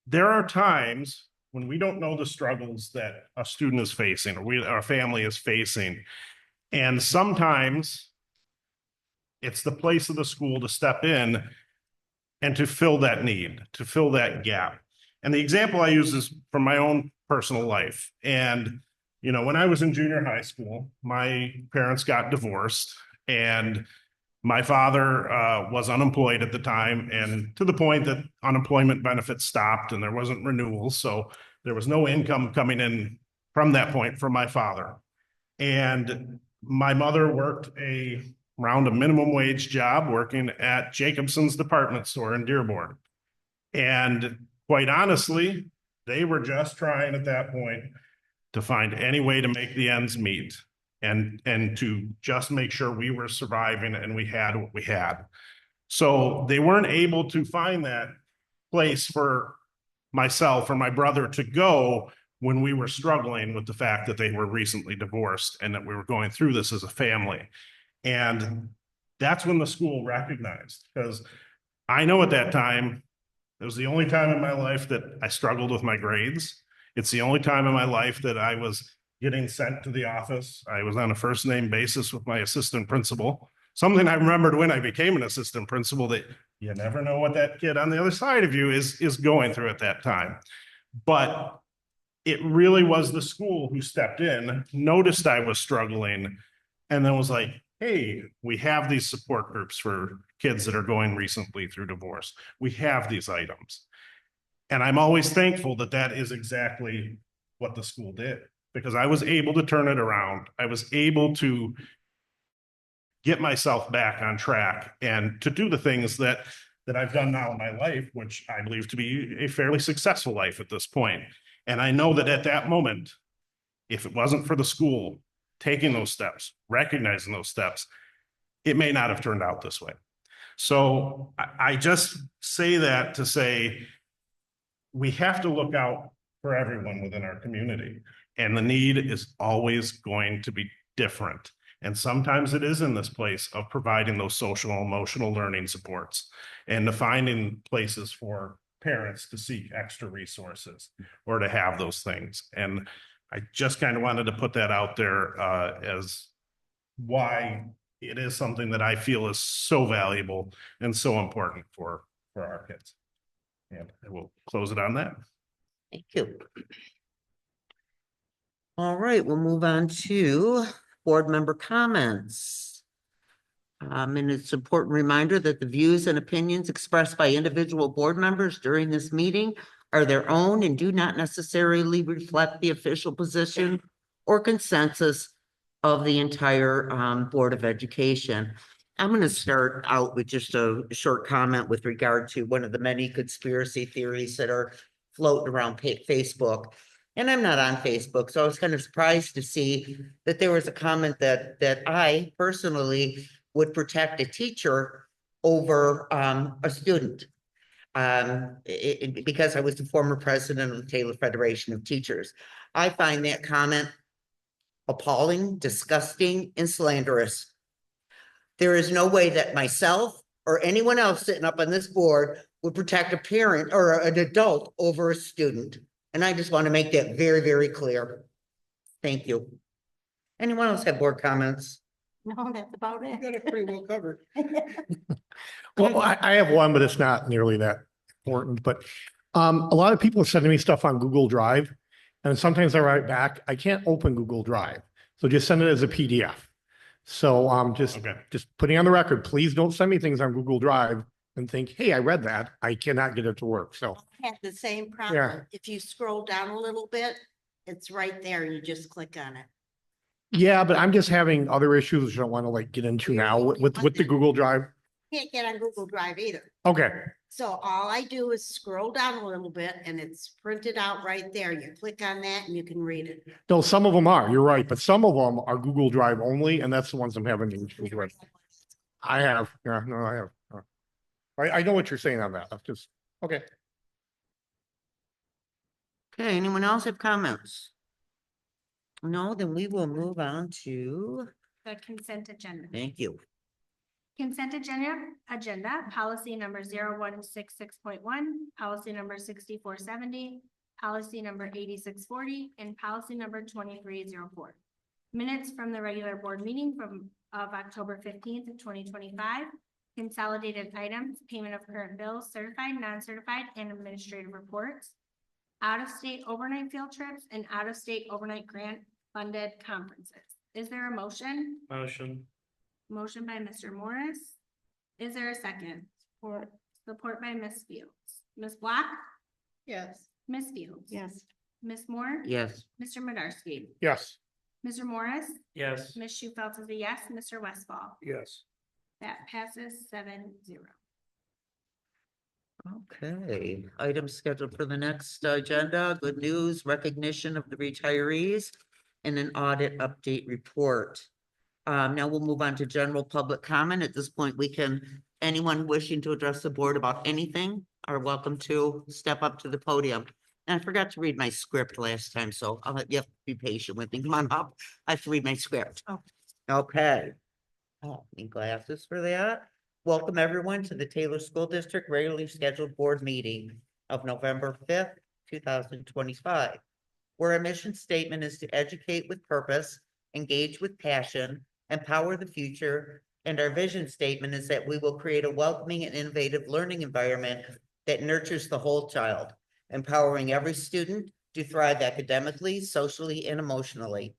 there are times when we don't know the struggles that a student is facing or our family is facing. And sometimes it's the place of the school to step in and to fill that need, to fill that gap. And the example I use is from my own personal life. And you know, when I was in junior high school, my parents got divorced, and my father was unemployed at the time, and to the point that unemployment benefits stopped and there wasn't renewals. So there was no income coming in from that point from my father. And my mother worked around a minimum wage job working at Jacobson's department store in Dearborn. And quite honestly, they were just trying at that point to find any way to make the ends meet and to just make sure we were surviving and we had what we had. So they weren't able to find that place for myself or my brother to go when we were struggling with the fact that they were recently divorced and that we were going through this as a family. And that's when the school recognized, because I know at that time, it was the only time in my life that I struggled with my grades. It's the only time in my life that I was getting sent to the office. I was on a first name basis with my assistant principal. Something I remembered when I became an assistant principal, that you never know what that kid on the other side of you is going through at that time. But it really was the school who stepped in, noticed I was struggling, and then was like, hey, we have these support groups for kids that are going recently through divorce. We have these items. And I'm always thankful that that is exactly what the school did, because I was able to turn it around. I was able to get myself back on track and to do the things that I've done now in my life, which I believe to be a fairly successful life at this point. And I know that at that moment, if it wasn't for the school taking those steps, recognizing those steps, it may not have turned out this way. So I just say that to say, we have to look out for everyone within our community, and the need is always going to be different. And sometimes it is in this place of providing those social and emotional learning supports and to finding places for parents to seek extra resources or to have those things. And I just kind of wanted to put that out there as why it is something that I feel is so valuable and so important for our kids. And I will close it on that. Thank you. All right, we'll move on to board member comments. And it's an important reminder that the views and opinions expressed by individual board members during this meeting are their own and do not necessarily reflect the official position or consensus of the entire Board of Education. I'm going to start out with just a short comment with regard to one of the many conspiracy theories that are floating around Facebook. And I'm not on Facebook, so I was kind of surprised to see that there was a comment that I personally would protect a teacher over a student. Because I was the former president of the Taylor Federation of Teachers. I find that comment appalling, disgusting, and slanderous. There is no way that myself or anyone else sitting up on this board would protect a parent or an adult over a student. And I just want to make that very, very clear. Thank you. Anyone else have board comments? No, that's about it. Got it pretty well covered. Well, I have one, but it's not nearly that important, but a lot of people send me stuff on Google Drive. And sometimes I write back, I can't open Google Drive. So just send it as a PDF. So just putting on the record, please don't send me things on Google Drive and think, hey, I read that. I cannot get it to work. So I had the same problem. If you scroll down a little bit, it's right there. You just click on it. yeah, but I'm just having other issues which I don't want to like get into now with the Google Drive. Can't get on Google Drive either. Okay. So all I do is scroll down a little bit and it's printed out right there. You click on that and you can read it. No, some of them are, you're right, but some of them are Google Drive only, and that's the ones I'm having issues with. I have, yeah, no, I have. I know what you're saying on that. That's just, okay. Okay, anyone else have comments? No, then we will move on to, The consent agenda. thank you. Consent agenda, policy number 0166.1, policy number 6470, policy number 8640, and policy number 2304. Minutes from the regular board meeting of October 15th, 2025. Consolidated items, payment of current bills, certified, non-certified, and administrative reports. Out-of-state overnight field trips and out-of-state overnight grant funded conferences. Is there a motion? Motion. Motion by Mr. Morris. Is there a second? For support by Ms. Fields. Ms. Black? Yes. Ms. Fields? Yes. Ms. Moore? Yes. Mr. Medarsky? Yes. Mr. Morris? Yes. Ms. Shufelt is a yes. Mr. Westfall? Yes. That passes 7-0. Okay, items scheduled for the next agenda, good news, recognition of the retirees, and an audit update report. Now we'll move on to general public comment. At this point, anyone wishing to address the board about anything are welcome to step up to the podium. And I forgot to read my script last time, so you have to be patient with me. Come on up. I have to read my script. Oh. Okay. Oh, need glasses for that. Welcome everyone to the Taylor School District regularly scheduled board meeting of November 5th, 2025. Where our mission statement is to educate with purpose, engage with passion, empower the future, and our vision statement is that we will create a welcoming and innovative learning environment that nurtures the whole child, empowering every student to thrive academically, socially, and emotionally.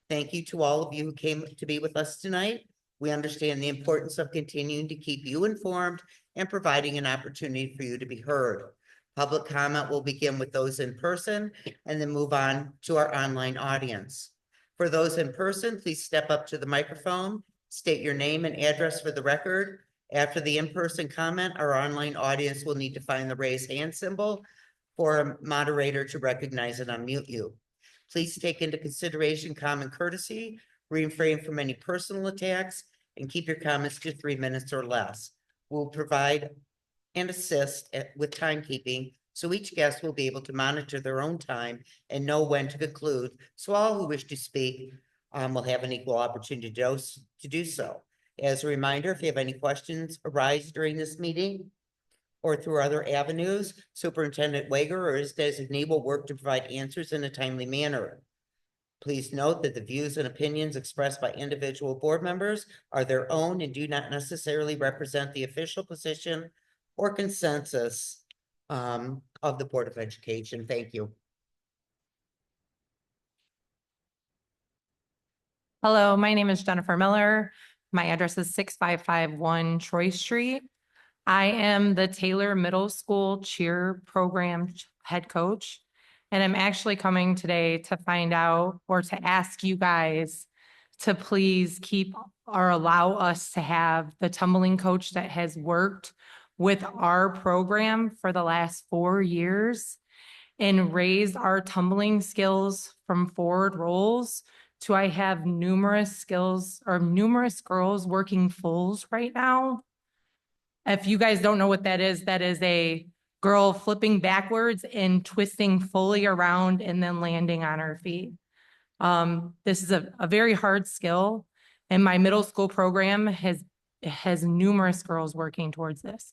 Thank you to all of you who came to be with us tonight. We understand the importance of continuing to keep you informed and providing an opportunity for you to be heard. Public comment will begin with those in person and then move on to our online audience. For those in person, please step up to the microphone, state your name and address for the record. After the in-person comment, our online audience will need to find the raise hand symbol for a moderator to recognize and unmute you. Please take into consideration common courtesy, refrain from any personal attacks, and keep your comments to 3 minutes or less. We'll provide and assist with timekeeping, so each guest will be able to monitor their own time and know when to conclude, so all who wish to speak will have an equal opportunity to do so. As a reminder, if you have any questions arise during this meeting or through other avenues, Superintendent Wager or his designee will work to provide answers in a timely manner. Please note that the views and opinions expressed by individual board members are their own and do not necessarily represent the official position or consensus of the Board of Education. Thank you. Hello, my name is Jennifer Miller. My address is 6551 Troy Street. I am the Taylor Middle School Cheer Program head coach. And I'm actually coming today to find out or to ask you guys to please keep or allow us to have the tumbling coach that has worked with our program for the last 4 years and raised our tumbling skills from forward rolls to I have numerous skills or numerous girls working fulls right now. If you guys don't know what that is a girl flipping backwards and twisting fully around and then landing on her feet. This is a very hard skill, and my middle school program has It has numerous girls working towards this.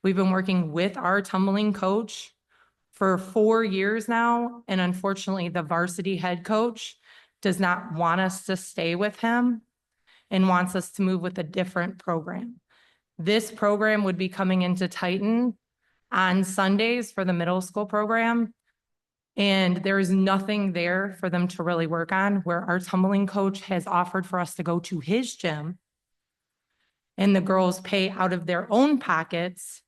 We've been working with our tumbling coach for 4 years now, and unfortunately, the varsity head coach does not want us to stay with him and wants us to move with a different program. This program would be coming into Titan on Sundays for the middle school program. And there is nothing there for them to really work on, where our tumbling coach has offered for us to go to his gym. And the girls pay out of their own pockets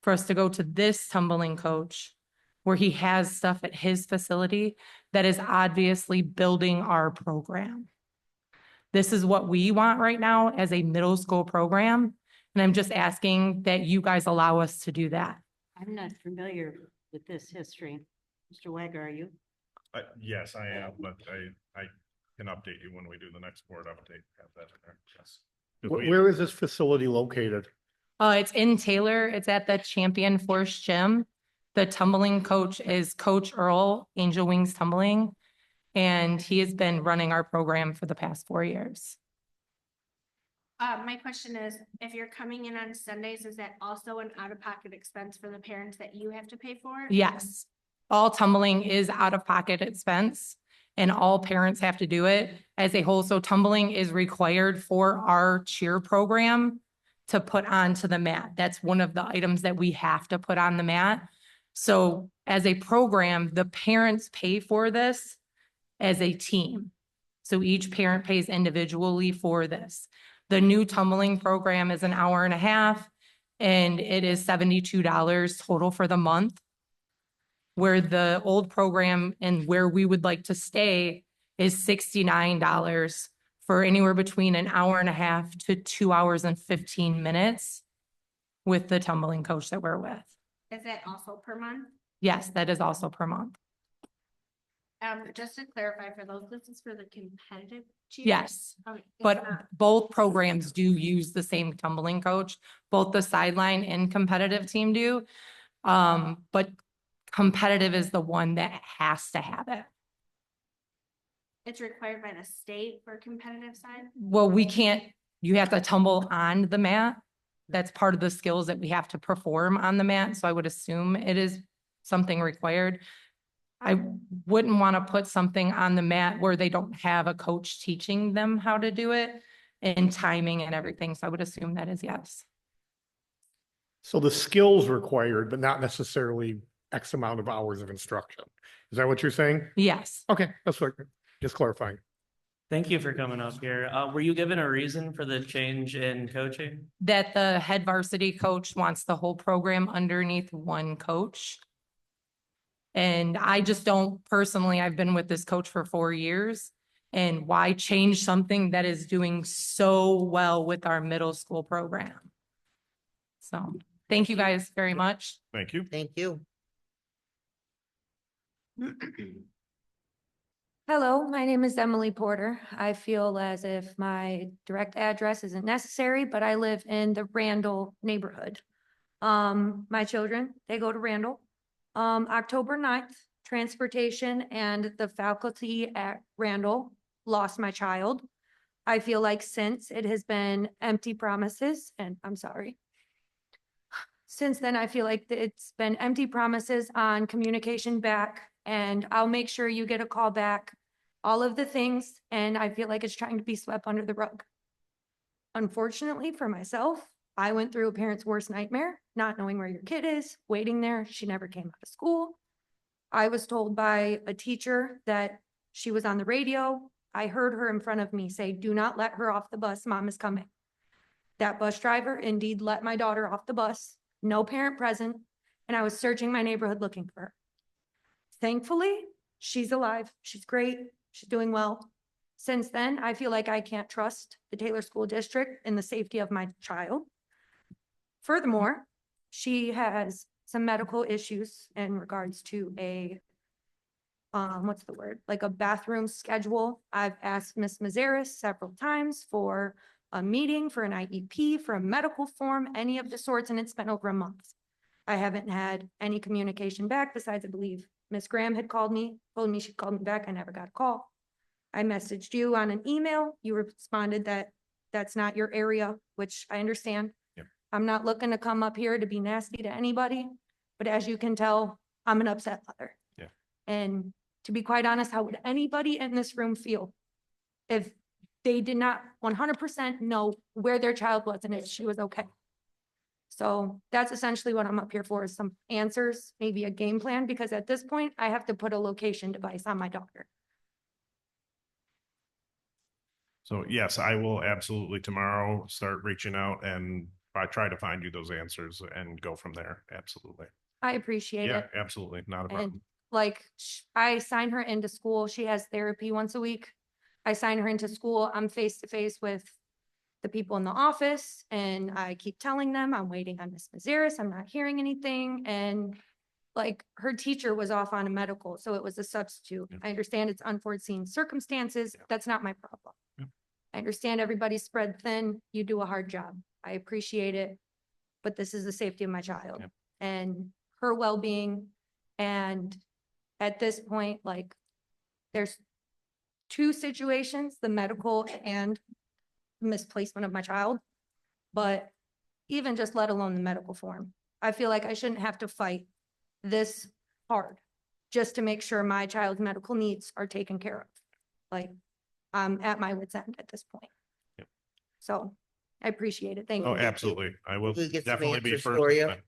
for us to go to this tumbling coach, where he has stuff at his facility that is obviously building our program. This is what we want right now as a middle school program. And I'm just asking that you guys allow us to do that. I'm not familiar with this history. Mr. Wagner, are you? Yes, I am, but I can update you when we do the next board update. Have that in there, yes. 'Cause we- Where is this facility located? It's in Taylor. It's at the Champion Force Gym. The tumbling coach is Coach Earl, Angel Wings Tumbling. And he has been running our program for the past 4 years. My question is, if you're coming in on Sundays, is that also an out-of-pocket expense for the parents that you have to pay for? Yes, all tumbling is out-of-pocket expense and all parents have to do it as a whole. So tumbling is required for our cheer program to put onto the mat. That's one of the items that we have to put on the mat. So as a program, the parents pay for this as a team. So each parent pays individually for this. The new tumbling program is an hour and a half, and it is $72 total for the month. Where the old program and where we would like to stay is $69 for anywhere between an hour and a half to 2 hours and 15 minutes with the tumbling coach that we're with. Is that also per month? Yes, that is also per month. Just to clarify for those, this is for the competitive cheer? Yes, Okay, it's but not. both programs do use the same tumbling coach. Both the sideline and competitive team do. But competitive is the one that has to have it. It's required by the state for competitive side? Well, we can't, you have to tumble on the mat. That's part of the skills that we have to perform on the mat. So I would assume it is something required. I wouldn't want to put something on the mat where they don't have a coach teaching them how to do it and timing and everything. So I would assume that is yes. So the skills required, but not necessarily X amount of hours of instruction. Is that what you're saying? Yes. Okay, that's what, just clarifying. Thank you for coming up here. Were you given a reason for the change in coaching? That the head varsity coach wants the whole program underneath one coach. And I just don't personally, I've been with this coach for 4 years. And why change something that is doing so well with our middle school program? So thank you guys very much. Thank you. Thank you. Hello, my name is Emily Porter. I feel as if my direct address isn't necessary, but I live in the Randall neighborhood. My children, they go to Randall. October 9th, transportation and the faculty at Randall lost my child. I feel like since it has been empty promises, and I'm sorry. Since then, I feel like it's been empty promises on communication back, and I'll make sure you get a call back, all of the things, and I feel like it's trying to be swept under the rug. Unfortunately for myself, I went through a parent's worst nightmare, not knowing where your kid is, waiting there. She never came out of school. I was told by a teacher that she was on the radio. I heard her in front of me say, "Do not let her off the bus. Mom is coming." That bus driver indeed let my daughter off the bus, no parent present, and I was searching my neighborhood looking for her. Thankfully, she's alive. She's great. She's doing well. Since then, I feel like I can't trust the Taylor School District in the safety of my child. Furthermore, she has some medical issues in regards to a, what's the word? Like a bathroom schedule. I've asked Ms. Mazeris several times for a meeting, for an IEP, for a medical form, any of the sorts, and it's been over a month. I haven't had any communication back besides, I believe, Ms. Graham had called me, told me she'd called me back. I never got a call. I messaged you on an email. You responded that that's not your area, which I understand. Yep. I'm not looking to come up here to be nasty to anybody, but as you can tell, I'm an upset mother. Yeah. And to be quite honest, how would anybody in this room feel if they did not 100% know where their child was and if she was okay? So that's essentially what I'm up here for, is some answers, maybe a game plan, because at this point, I have to put a location device on my daughter. So yes, I will absolutely tomorrow start reaching out and I try to find you those answers and go from there. Absolutely. I appreciate Yeah, it. absolutely. Not a And problem. like, I sign her into school. She has therapy once a week. I sign her into school. I'm face to face with the people in the office and I keep telling them I'm waiting on Miss Mazeris. I'm not hearing anything. And like, her teacher was off on a medical, so it was a substitute. Yeah. I understand it's unforeseen circumstances. Yeah. That's not my problem. Yeah. I understand everybody's spread thin. You do a hard job. I appreciate it. But this is the safety of my child Yeah. and her well-being. And at this point, like, there's two situations, the medical and misplacement of my child. But even just let alone the medical form, I feel like I shouldn't have to fight this hard just to make sure my child's medical needs are taken care of. Like, I'm at my wit's end at this point. Yep. So I appreciate it. Thank you. Oh, absolutely. I will We get some definitely be answers first. for you. but-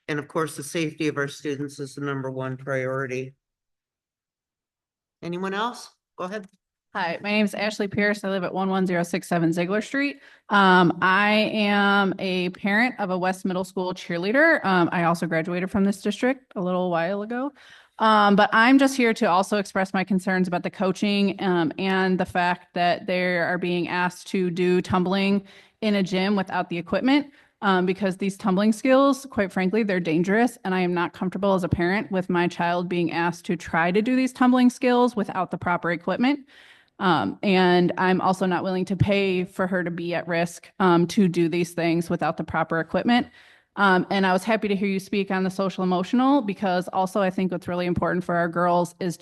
And of course, the safety of our students is the number one priority. Anyone else? Go ahead. Hi, my name is Ashley Pierce. I live at 11067 Ziegler Street. I am a parent of a West Middle School cheerleader. I also graduated from this district a little while ago. But I'm just here to also express my concerns about the coaching and the fact that they are being asked to do tumbling in a gym without the equipment. Because these tumbling skills, quite frankly, they're dangerous. And I am not comfortable as a parent with my child being asked to try to do these tumbling skills without the proper equipment. And I'm also not willing to pay for her to be at risk to do these things without the proper equipment. And I was happy to hear you speak on the social emotional, because also I think what's really important for our girls is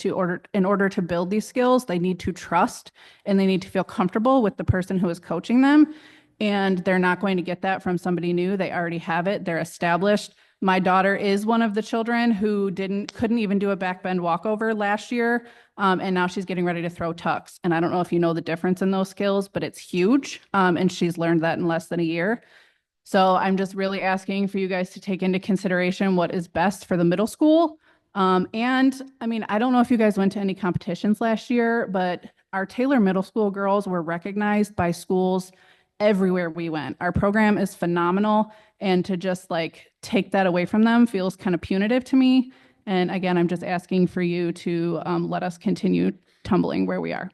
in order to build these skills, they need to trust and they need to feel comfortable with the person who is coaching them. And they're not going to get that from somebody new. They already have it. They're established. My daughter is one of the children who couldn't even do a backbend walkover last year. And now she's getting ready to throw tucks. And I don't know if you know the difference in those skills, but it's huge. And she's learned that in less than a year. So I'm just really asking for you guys to take into consideration what is best for the middle school. And I mean, I don't know if you guys went to any competitions last year, but our Taylor Middle School girls were recognized by schools everywhere we went. Our program is phenomenal. And to just like take that away from them feels kind of punitive to me. And again, I'm just asking for you to let us continue tumbling where we are.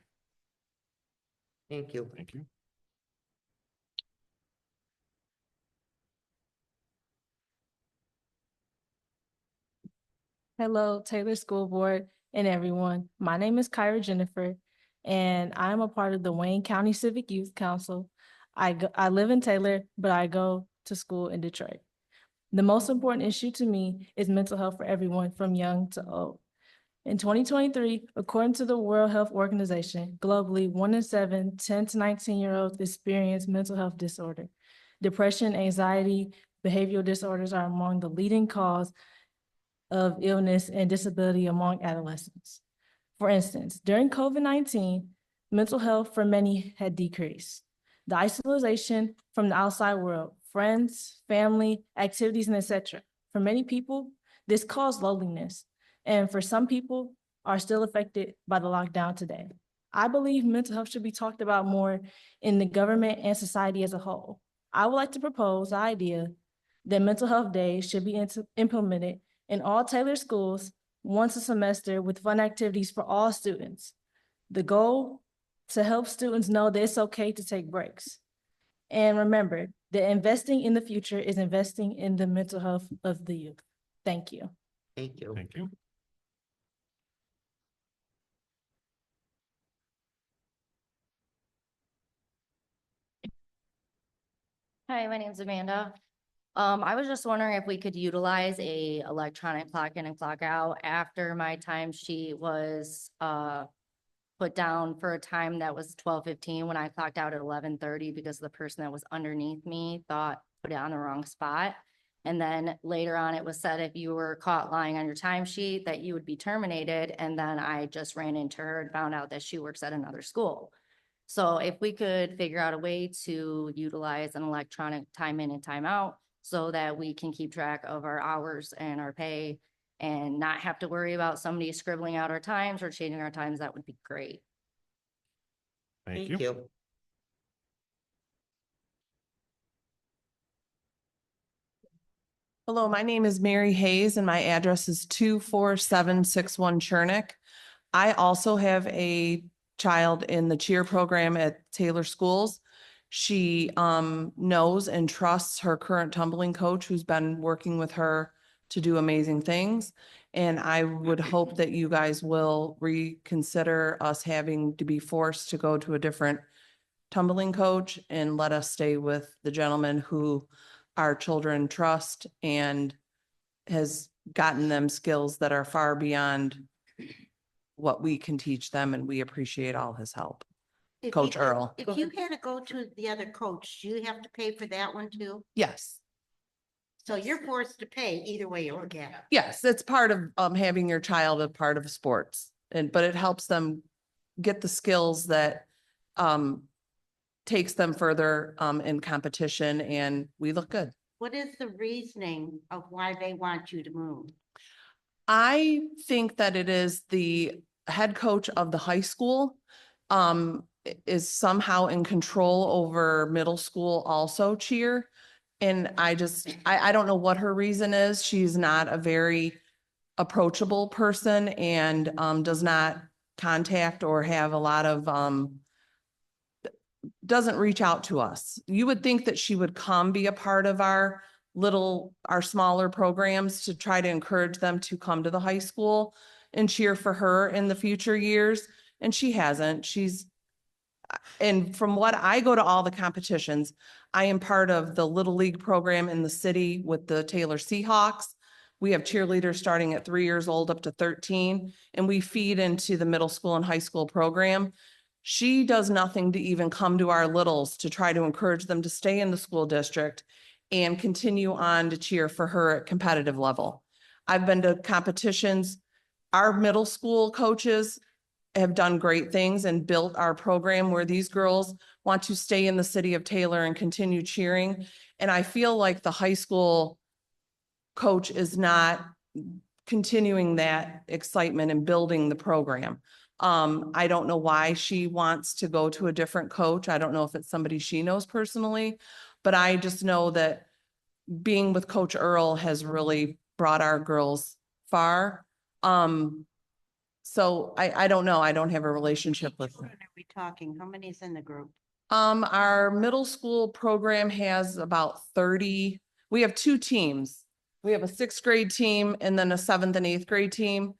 Thank you. Thank you. Hello, Taylor School Board and everyone. My name is Kyra Jennifer, and I'm a part of the Wayne County Civic Youth Council. I live in Taylor, but I go to school in Detroit. The most important issue to me is mental health for everyone from young to old. In 2023, according to the World Health Organization, globally, 1 in 7 10 to 19-year-olds experience mental health disorder. Depression, anxiety, behavioral disorders are among the leading cause of illness and disability among adolescents. For instance, during COVID-19, mental health for many had decreased. The isolation from the outside world, friends, family, activities, and etc. For many people, this caused loneliness, and for some people are still affected by the lockdown today. I believe mental health should be talked about more in the government and society as a whole. I would like to propose the idea that mental health days should be implemented in all Taylor schools once a semester with fun activities for all students. The goal, to help students know that it's okay to take breaks. And remember that investing in the future is investing in the mental health of the youth. Thank you. Thank you. Thank you. Hi, my name's Amanda. I was just wondering if we could utilize a electronic clock in and clock out after my time sheet was put down for a time that was 12:15 when I clocked out at 11:30 because the person that was underneath me put it on the wrong spot. And then later on, it was said if you were caught lying on your timesheet that you would be terminated. And then I just ran into her and found out that she works at another school. So if we could figure out a way to utilize an electronic time in and time out so that we can keep track of our hours and our pay and not have to worry about somebody scribbling out our times or changing our times, that would be great. Thank you. Hello, my name is Mary Hayes and my address is 24761 Chernick. I also have a child in the cheer program at Taylor Schools. She knows and trusts her current tumbling coach who's been working with her to do amazing things. And I would hope that you guys will reconsider us having to be forced to go to a different tumbling coach and let us stay with the gentleman who our children trust and has gotten them skills that are far beyond what we can teach them, and we appreciate all his help. If Coach you- Earl. If you had to go to the other coach, do you have to pay for that one too? Yes, So you're forced to pay either way or get. yes, it's part of having your child a part of sports, but it helps them get the skills that takes them further in competition, and we look good. What is the reasoning of why they want you to move? I think that it is the head coach of the high school is somehow in control over middle school also cheer. And I don't know what her reason is. She's not a very approachable person and does not contact or have a lot of doesn't reach out to us. You would think that she would come be a part of our smaller programs to try to encourage them to come to the high school and cheer for her in the future years. And she hasn't. And from what I go to all the competitions, I am part of the Little League program in the city with the Taylor Seahawks. We have cheerleaders starting at 3 years old up to 13, and we feed into the middle school and high school program. She does nothing to even come to our littles to try to encourage them to stay in the school district and continue on to cheer for her at competitive level. I've been to competitions. Our middle school coaches have done great things and built our program where these girls want to stay in the city of Taylor and continue cheering. And I feel like the high school coach is not continuing that excitement and building the program. I don't know why she wants to go to a different coach. I don't know if it's somebody she knows personally, but I just know that being with Coach Earl has really brought our girls far. So I don't know. I don't have a relationship with her. Are we talking? How many is in the group? Our middle school program has about 30. We have 2 teams. We have a 6th grade team and then a 7th and 8th grade team.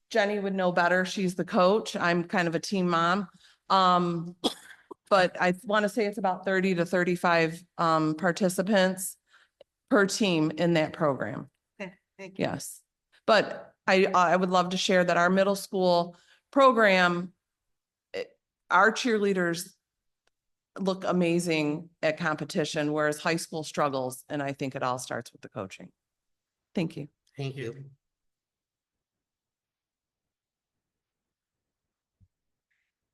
Jenny would know better. She's the coach. I'm kind of a team mom. But I want to say it's about 30 to 35 participants per team in that program. Okay, thank you. Yes. But I would love to share that our middle school program, our cheerleaders look amazing at competition, whereas high school struggles. And I think it all starts with the coaching. Thank you. Thank you.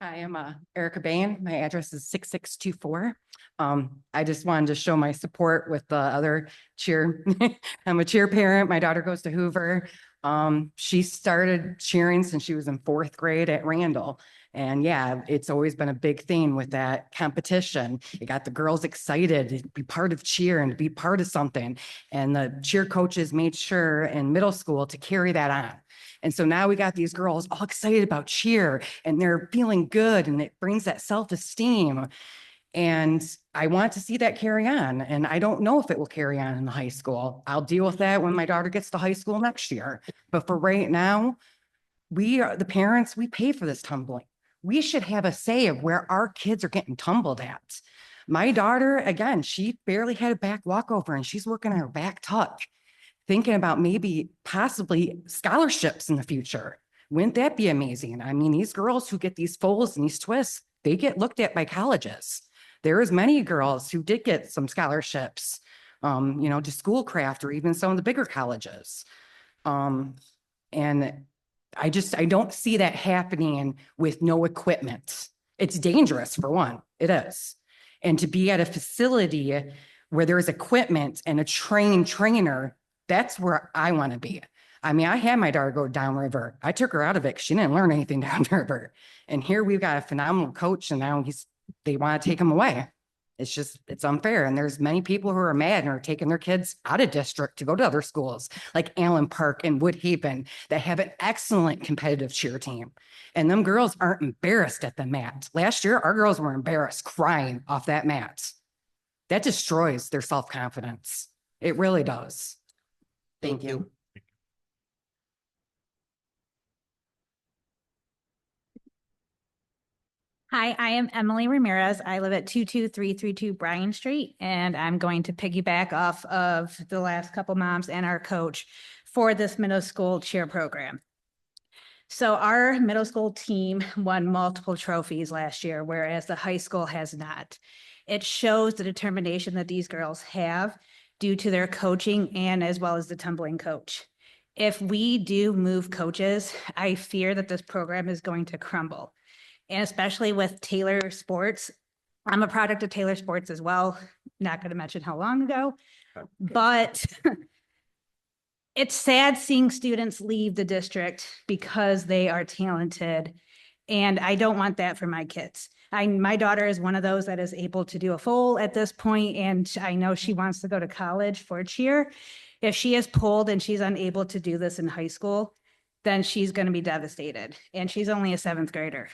Hi, I'm Erica Bain. My address is 6624. I just wanted to show my support with the other cheer. I'm a cheer parent. My daughter goes to Hoover. She started cheering since she was in 4th grade at Randall. And yeah, it's always been a big theme with that competition. It got the girls excited to be part of cheer and to be part of something. And the cheer coaches made sure in middle school to carry that on. And so now we got these girls all excited about cheer and they're feeling good and it brings that self-esteem. And I want to see that carry on. And I don't know if it will carry on in the high school. I'll deal with that when my daughter gets to high school next year. But for right now, we are the parents, we pay for this tumbling. We should have a say of where our kids are getting tumbled at. My daughter, again, she barely had a back walkover and she's working on her back tuck, thinking about maybe possibly scholarships in the future. Wouldn't that be amazing? I mean, these girls who get these folds and these twists, they get looked at by colleges. There is many girls who did get some scholarships, to Schoolcraft or even some of the bigger colleges. And I don't see that happening with no equipment. It's dangerous for one, it is. And to be at a facility where there's equipment and a trained trainer, that's where I want to be. I mean, I had my daughter go downriver. I took her out of it because she didn't learn anything downriver. And here we've got a phenomenal coach, and now they want to take him away. It's unfair. And there's many people who are mad and are taking their kids out of district to go to other schools like Allen Park and Woodhaven that have an excellent competitive cheer team. And them girls aren't embarrassed at the mat. Last year, our girls were embarrassed crying off that mat. That destroys their self-confidence. It really does. Thank you. Hi, I am Emily Ramirez. I live at 22332 Bryan Street, and I'm going to piggyback off of the last couple moms and our coach for this middle school cheer program. So our middle school team won multiple trophies last year, whereas the high school has not. It shows the determination that these girls have due to their coaching and as well as the tumbling coach. If we do move coaches, I fear that this program is going to crumble. And especially with Taylor Sports, I'm a product of Taylor Sports as well. Not going to mention how long ago, but it's sad seeing students leave the district because they are talented. And I don't want that for my kids. My daughter is one of those that is able to do a full at this point, and I know she wants to go to college for cheer. If she is pulled and she's unable to do this in high school, then she's going to be devastated. And she's only a 7th grader.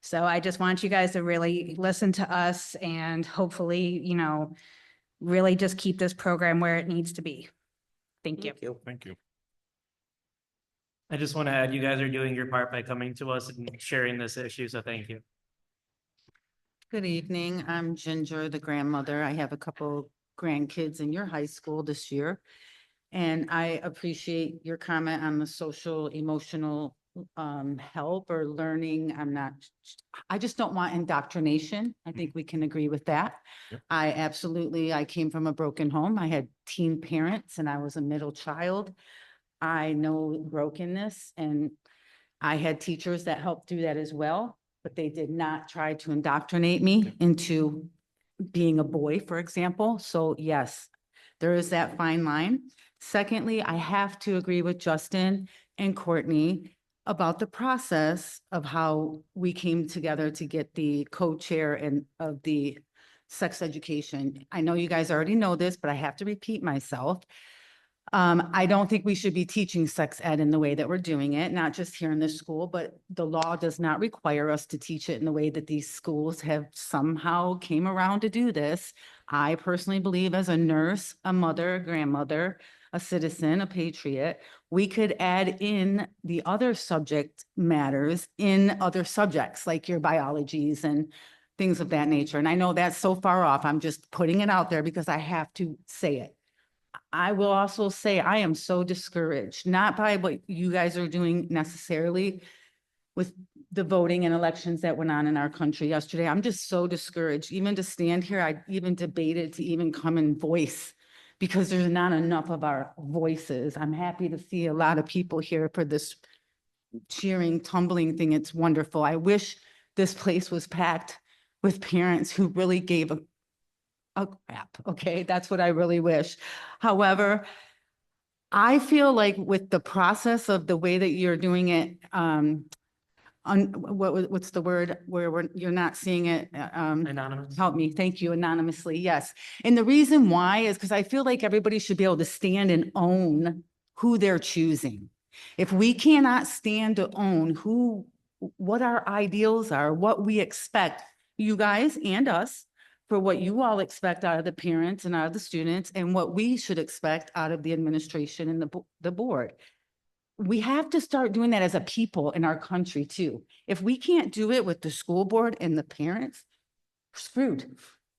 So I just want you guys to really listen to us and hopefully, really just keep this program where it needs to be. Thank you. Thank you. I just want to add, you guys are doing your part by coming to us and sharing this issue, so thank you. Good evening. I'm Ginger, the grandmother. I have a couple grandkids in your high school this year. And I appreciate your comment on the social, emotional help or learning. I just don't want indoctrination. I think we can agree with that. Yep. I came from a broken home. I had teen parents and I was a middle child. I know brokenness, and I had teachers that helped do that as well, but they did not try to indoctrinate me into being a boy, for example. So yes, there is that fine line. Secondly, I have to agree with Justin and Courtney about the process of how we came together to get the co-chair and of the sex education. I know you guys already know this, but I have to repeat myself. I don't think we should be teaching sex ed in the way that we're doing it, not just here in this school, but the law does not require us to teach it in the way that these schools have somehow came around to do this. I personally believe as a nurse, a mother, a grandmother, a citizen, a patriot, we could add in the other subject matters in other subjects like your biologies and things of that nature. And I know that's so far off. I'm just putting it out there because I have to say it. I will also say I am so discouraged, not by what you guys are doing necessarily with the voting and elections that went on in our country yesterday. I'm just so discouraged, even to stand here. I even debated to even come and voice because there's not enough of our voices. I'm happy to see a lot of people here for this cheering, tumbling thing. It's wonderful. I wish this place was packed with parents who really gave a crap. Okay, that's what I really wish. However, I feel like with the process of the way that you're doing it, what's the word where you're not seeing it? Anonymous. Help me. Thank you. Anonymously. Yes. And the reason why is because I feel like everybody should be able to stand and own who they're choosing. If we cannot stand to own what our ideals are, what we expect, you guys and us, for what you all expect out of the parents and out of the students, and what we should expect out of the administration and the board. We have to start doing that as a people in our country too. If we can't do it with the school board and the parents, we're screwed.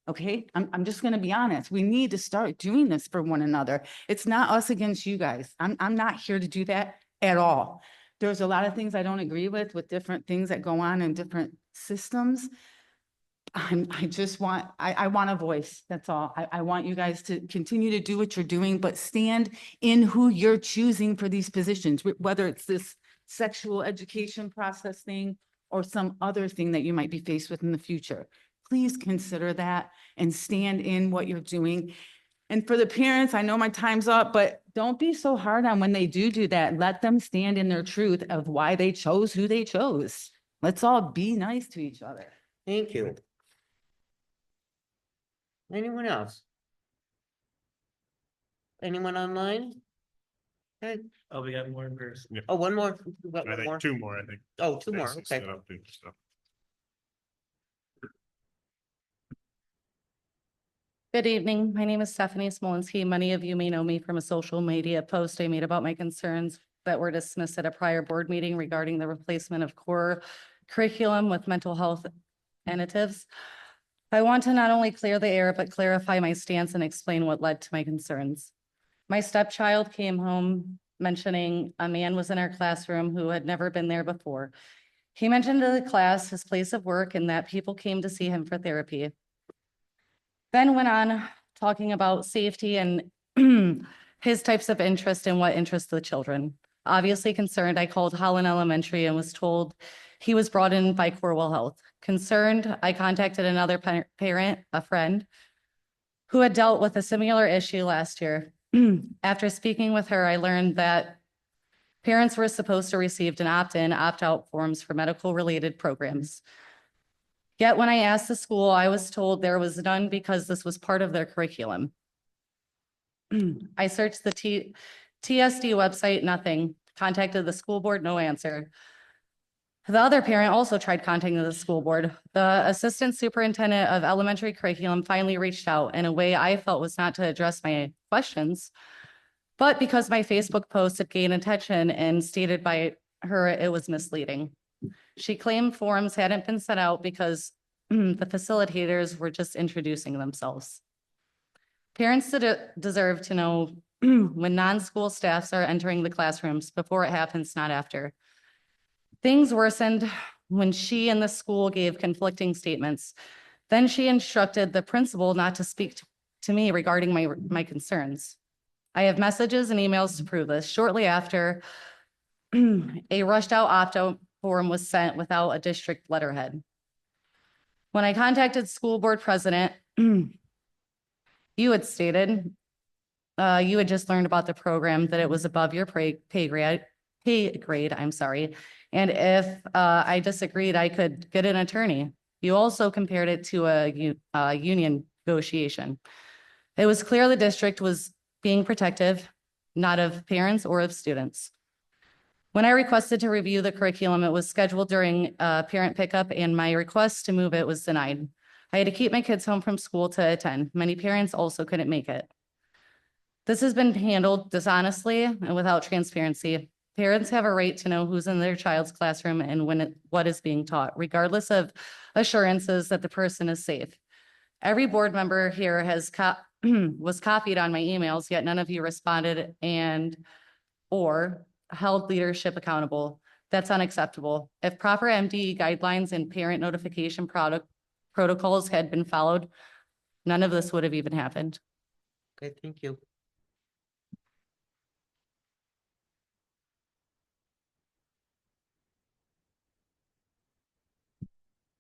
Okay, I'm just going to be honest. We need to start doing this for one another. It's not us against you guys. I'm not here to do that at all. there's a lot of things I don't agree with different things that go on in different systems. I just want, I want a voice, that's all. I want you guys to continue to do what you're doing, but stand in who you're choosing for these positions, whether it's this sexual education process thing or some other thing that you might be faced with in the future. Please consider that and stand in what you're doing. And for the parents, I know my time's up, but don't be so hard on when they do that. Let them stand in their truth of why they chose who they chose. Let's all be nice to each other. Thank you. Anyone else? Anyone online? Okay. Oh, we got more in person. Oh, one more. We got I one think more. two more, I think. Oh, two more, Stacy okay. set up too, so. Good evening. My name is Stephanie Smolinski. Many of you may know me from a social media post I made about my concerns that were dismissed at a prior board meeting regarding the replacement of core curriculum with mental health initiatives. I want to not only clear the air, but clarify my stance and explain what led to my concerns. My stepchild came home mentioning a man was in our classroom who had never been there before. He mentioned to the class his place of work and that people came to see him for therapy. Then went on talking about safety and his types of interest and what interests the children. Obviously concerned, I called Holland Elementary and was told he was brought in by Corewell Health. Concerned, I contacted another parent, a friend, who had dealt with a similar issue last year. After speaking with her, I learned that parents were supposed to receive an opt-in, opt-out forms for medical-related programs. Yet when I asked the school, I was told there was none because this was part of their curriculum. I searched the TSD website, nothing. Contacted the school board, no answer. The other parent also tried contacting the school board. The assistant superintendent of elementary curriculum finally reached out in a way I felt was not to address my questions, but because my Facebook post had gained attention and stated by her it was misleading. She claimed forms hadn't been sent out because the facilitators were just introducing themselves. Parents deserve to know when non-school staffs are entering the classrooms before it happens, not after. Things worsened when she and the school gave conflicting statements. Then she instructed the principal not to speak to me regarding my concerns. I have messages and emails to prove this. Shortly after, a rushed out opt-out form was sent without a district letterhead. When I contacted school board president, you had stated you had just learned about the program, that it was above your pay grade, I'm sorry. And if I disagreed, I could get an attorney. You also compared it to a union negotiation. It was clear the district was being protective, not of parents or of students. When I requested to review the curriculum, it was scheduled during parent pickup and my request to move it was denied. I had to keep my kids home from school to attend. Many parents also couldn't make it. This has been handled dishonestly and without transparency. Parents have a right to know who's in their child's classroom and what is being taught, regardless of assurances that the person is safe. Every board member here has was copied on my emails, yet none of you responded or held leadership accountable. That's unacceptable. If proper MDE guidelines and parent notification protocols had been followed, none of this would have even happened. Okay, thank you.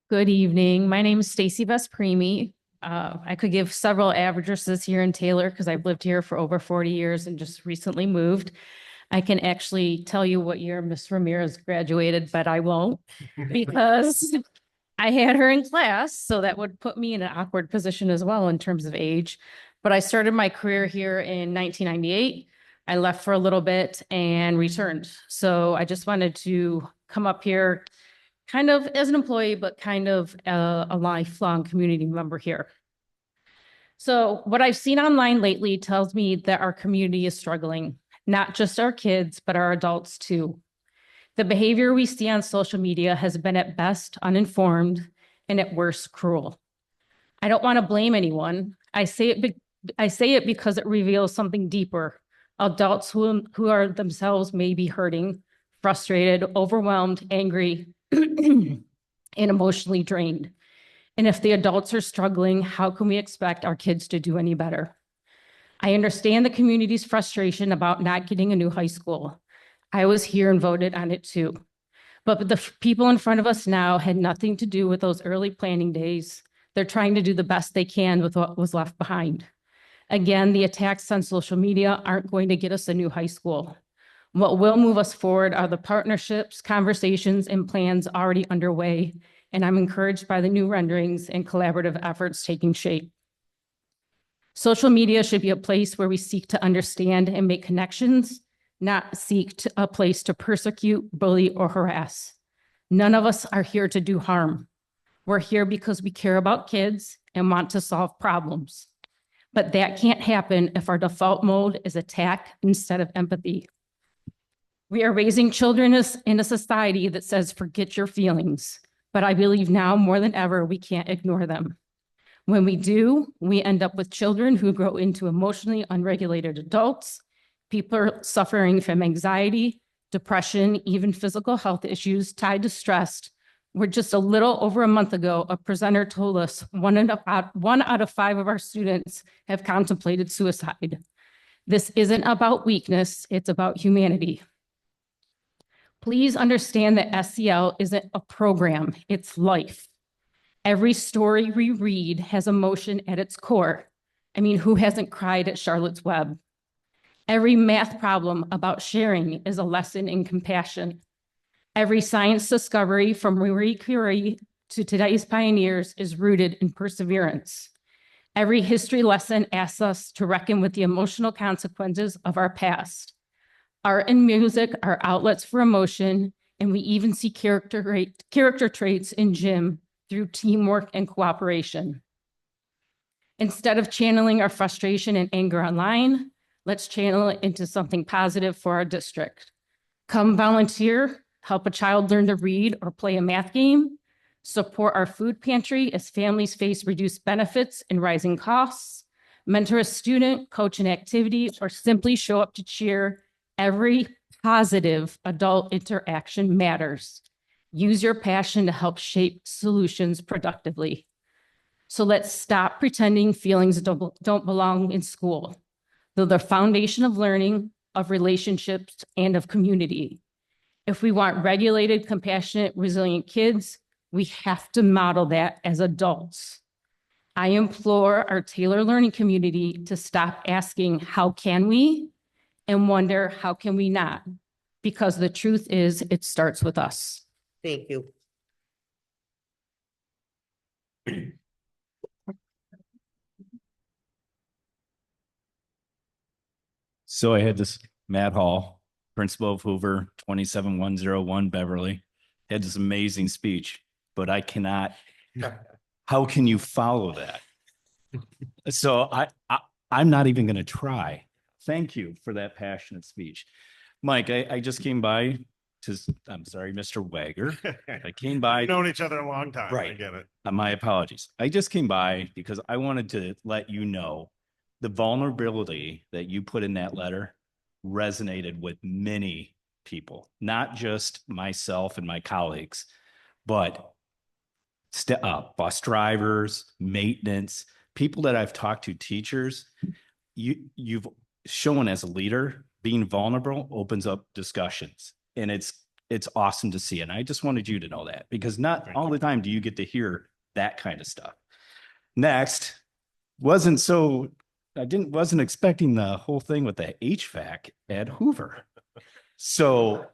Good evening. My name is Stacy Vespremi. I could give several addresses here in Taylor because I've lived here for over 40 years and just recently moved. I can actually tell you what year Miss Ramirez graduated, but I won't because I had her in class. So that would put me in an awkward position as well in terms of age. But I started my career here in 1998. I left for a little bit and returned. So I just wanted to come up here kind of as an employee, but kind of a lifelong community member here. So what I've seen online lately tells me that our community is struggling, not just our kids, but our adults too. The behavior we see on social media has been at best uninformed and at worst cruel. I don't want to blame anyone. I say it because it reveals something deeper. Adults who are themselves may be hurting frustrated, overwhelmed, angry, and emotionally drained. And if the adults are struggling, how can we expect our kids to do any better? I understand the community's frustration about not getting a new high school. I was here and voted on it too. But the people in front of us now had nothing to do with those early planning days. They're trying to do the best they can with what was left behind. Again, the attacks on social media aren't going to get us a new high school. What will move us forward are the partnerships, conversations, and plans already underway, and I'm encouraged by the new renderings and collaborative efforts taking shape. Social media should be a place where we seek to understand and make connections, not seek a place to persecute, bully, or harass. None of us are here to do harm. We're here because we care about kids and want to solve problems. But that can't happen if our default mode is attack instead of empathy. We are raising children in a society that says, forget your feelings. But I believe now more than ever, we can't ignore them. When we do, we end up with children who grow into emotionally unregulated adults, people suffering from anxiety, depression, even physical health issues tied to stress. Where just a little over a month ago, a presenter told us one out of 5 of our students have contemplated suicide. This isn't about weakness, it's about humanity. Please understand that SEL isn't a program, it's life. Every story we read has emotion at its core. I mean, who hasn't cried at Charlotte's Web? Every math problem about sharing is a lesson in compassion. Every science discovery from Marie Curie to today's pioneers is rooted in perseverance. Every history lesson asks us to reckon with the emotional consequences of our past. Art and music are outlets for emotion, and we even see character traits in Jim through teamwork and cooperation. Instead of channeling our frustration and anger online, let's channel it into something positive for our district. Come volunteer, help a child learn to read or play a math game, support our food pantry as families face reduced benefits and rising costs, mentor a student, coach an activity, or simply show up to cheer. Every positive adult interaction matters. Use your passion to help shape solutions productively. So let's stop pretending feelings don't belong in school. They're the foundation of learning, of relationships, and of community. If we want regulated, compassionate, resilient kids, we have to model that as adults. I implore our Taylor learning community to stop asking, how can we? And wonder, how can we not? Because the truth is, it starts with us. Thank you. So I had this Matt Hall, principal of Hoover, 27101 Beverly, had this amazing speech, but I cannot, how can you follow that? So I'm not even going to try. Thank you for that passionate speech. Mike, I just came by to, I'm sorry, Mr. Wager. I came by. We've known each other a long time. Right. I get it. My apologies. I just came by because I wanted to let you know the vulnerability that you put in that letter resonated with many people, not just myself and my colleagues, but bus drivers, maintenance, people that I've talked to, teachers. You've shown as a leader, being vulnerable opens up discussions, and it's awesome to see. And I just wanted you to know that, because not all the time do you get to hear that kind of stuff. Next, wasn't expecting the whole thing with the HVAC at Hoover. So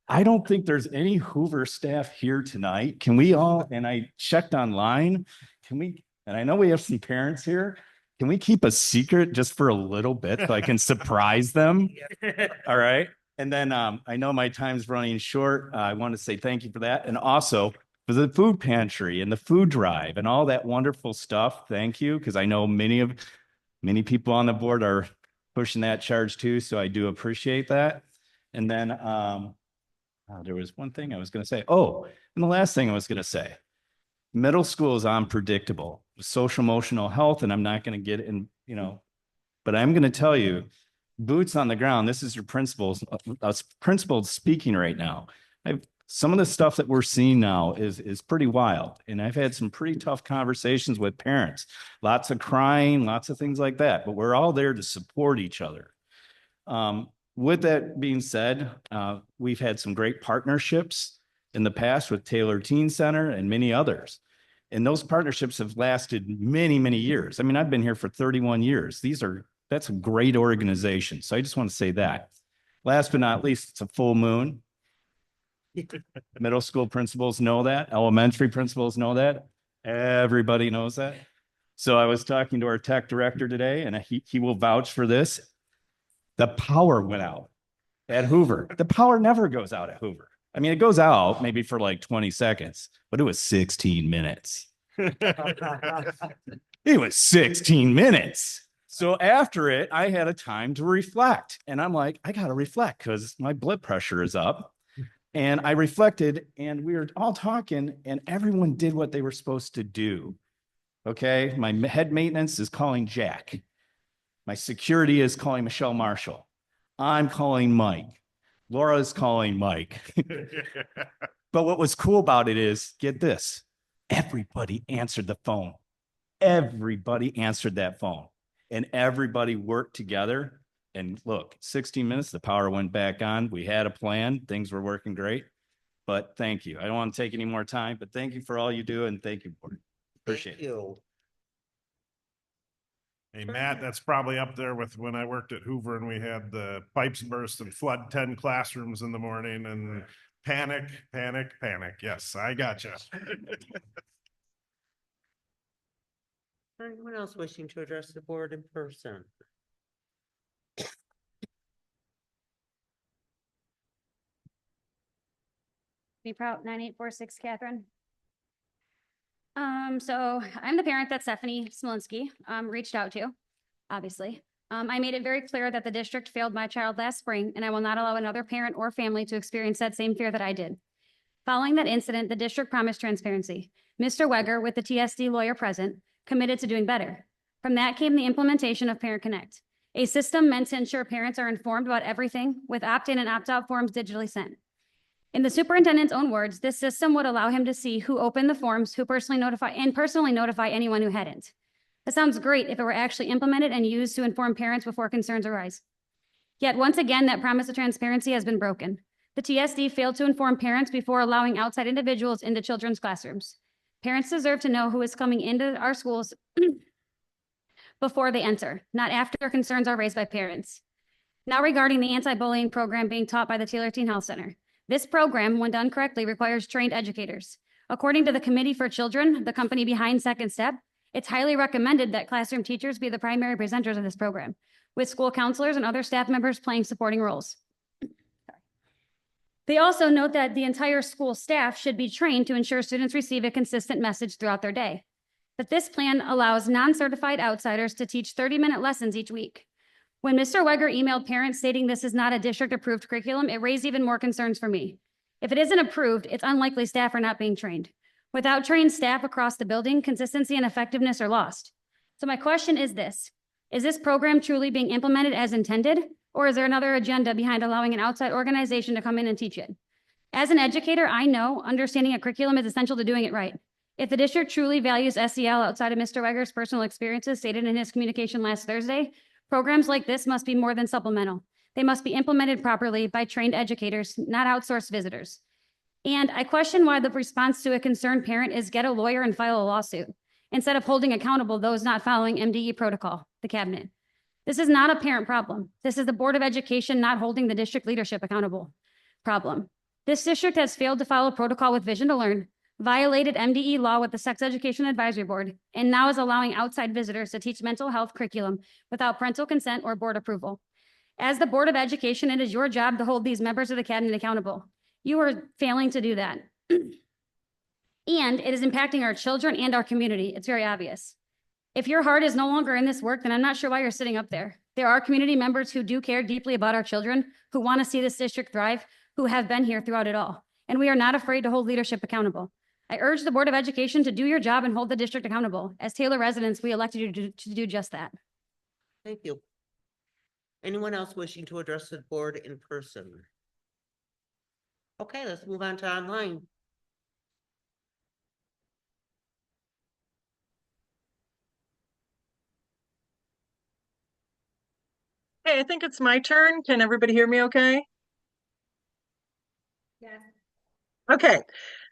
I don't think there's any Hoover staff here tonight. Can we all, and I checked online, and I know we have some parents here. Can we keep a secret just for a little bit so I can surprise them? All right. And then I know my time's running short. I want to say thank you for that. And also for the food pantry and the food drive and all that wonderful stuff. Thank you. Because I know many people on the board are pushing that charge too. So I do appreciate that. And then there was one thing I was going to say. Oh, and the last thing I was going to say. Middle school is unpredictable. Social emotional health, and I'm not going to get in, but I'm going to tell you, boots on the ground. This is your principals, principal speaking right now. Some of the stuff that we're seeing now is pretty wild. And I've had some pretty tough conversations with parents, lots of crying, lots of things like that, but we're all there to support each other. With that being said, we've had some great partnerships in the past with Taylor Teen Center and many others. And those partnerships have lasted many, many years. I mean, I've been here for 31 years. That's a great organization. So I just want to say that. Last but not least, it's a full moon. Middle school principals know that. Elementary principals know that. Everybody knows that. So I was talking to our tech director today, and he will vouch for this. The power went out at Hoover. The power never goes out at Hoover. I mean, it goes out maybe for like 20 seconds, but it was 16 minutes. It was 16 minutes. So after it, I had a time to reflect. And I'm like, I got to reflect because my blood pressure is up. And I reflected, and we were all talking, and everyone did what they were supposed to do. Okay. My head maintenance is calling Jack. My security is calling Michelle Marshall. I'm calling Mike. Laura is calling Mike. But what was cool about it is, get this, everybody answered the phone. Everybody answered that phone. And everybody worked together. And look, 16 minutes, the power went back on. We had a plan. Things were working great. But thank you. I don't want to take any more time, but thank you for all you do. And thank you, board. Appreciate it. Hey, Matt, that's probably up there with when I worked at Hoover and we had the pipes burst and flood 10 classrooms in the morning and panic. Yes, I gotcha. Anyone else wishing to address the board in person? Be proud, 9846 Catherine. So I'm the parent that Stephanie Smolinski reached out to, obviously. I made it very clear that the district failed my child last spring, and I will not allow another parent or family to experience that same fear that I did. Following that incident, the district promised transparency. Mr. Weger, with the TSD lawyer present, committed to doing better. From that came the implementation of Parent Connect, a system meant to ensure parents are informed about everything with opt-in and opt-out forms digitally sent. In the superintendent's own words, this system would allow him to see who opened the forms, who personally notify anyone who hadn't. That sounds great if it were actually implemented and used to inform parents before concerns arise. Yet once again, that promise of transparency has been broken. The TSD failed to inform parents before allowing outside individuals into children's classrooms. Parents deserve to know who is coming into our schools before they enter, not after concerns are raised by parents. Now regarding the anti-bullying program being taught by the Taylor Teen Health Center. This program, when done correctly, requires trained educators. According to the Committee for Children, the company behind Second Step, it's highly recommended that classroom teachers be the primary presenters of this program, with school counselors and other staff members playing supporting roles. They also note that the entire school staff should be trained to ensure students receive a consistent message throughout their day. That this plan allows non-certified outsiders to teach 30-minute lessons each week. When Mr. Weger emailed parents stating this is not a district-approved curriculum, it raised even more concerns for me. If it isn't approved, it's unlikely staff are not being trained. Without trained staff across the building, consistency and effectiveness are lost. So my question is this: is this program truly being implemented as intended, or is there another agenda behind allowing an outside organization to come in and teach it? As an educator, I know understanding a curriculum is essential to doing it right. If the district truly values SEL outside of Mr. Weger's personal experiences stated in his communication last Thursday, programs like this must be more than supplemental. They must be implemented properly by trained educators, not outsourced visitors. And I question why the response to a concerned parent is get a lawyer and file a lawsuit, instead of holding accountable those not following MDE protocol, the cabinet. This is not a parent problem. This is the Board of Education not holding the district leadership accountable problem. This district has failed to follow protocol with Vision to Learn, violated MDE law with the Sex Education Advisory Board, and now is allowing outside visitors to teach mental health curriculum without parental consent or board approval. As the Board of Education, it is your job to hold these members of the cabinet accountable. You are failing to do that. And it is impacting our children and our community. It's very obvious. If your heart is no longer in this work, then I'm not sure why you're sitting up there. There are community members who do care deeply about our children, who want to see this district thrive, who have been here throughout it all. And we are not afraid to hold leadership accountable. I urge the Board of Education to do your job and hold the district accountable. As Taylor residents, we elected you to do just that. Thank you. Anyone else wishing to address the board in person? Okay, let's move on to online. Hey, I think it's my turn. Can everybody hear me okay? Yes. Okay.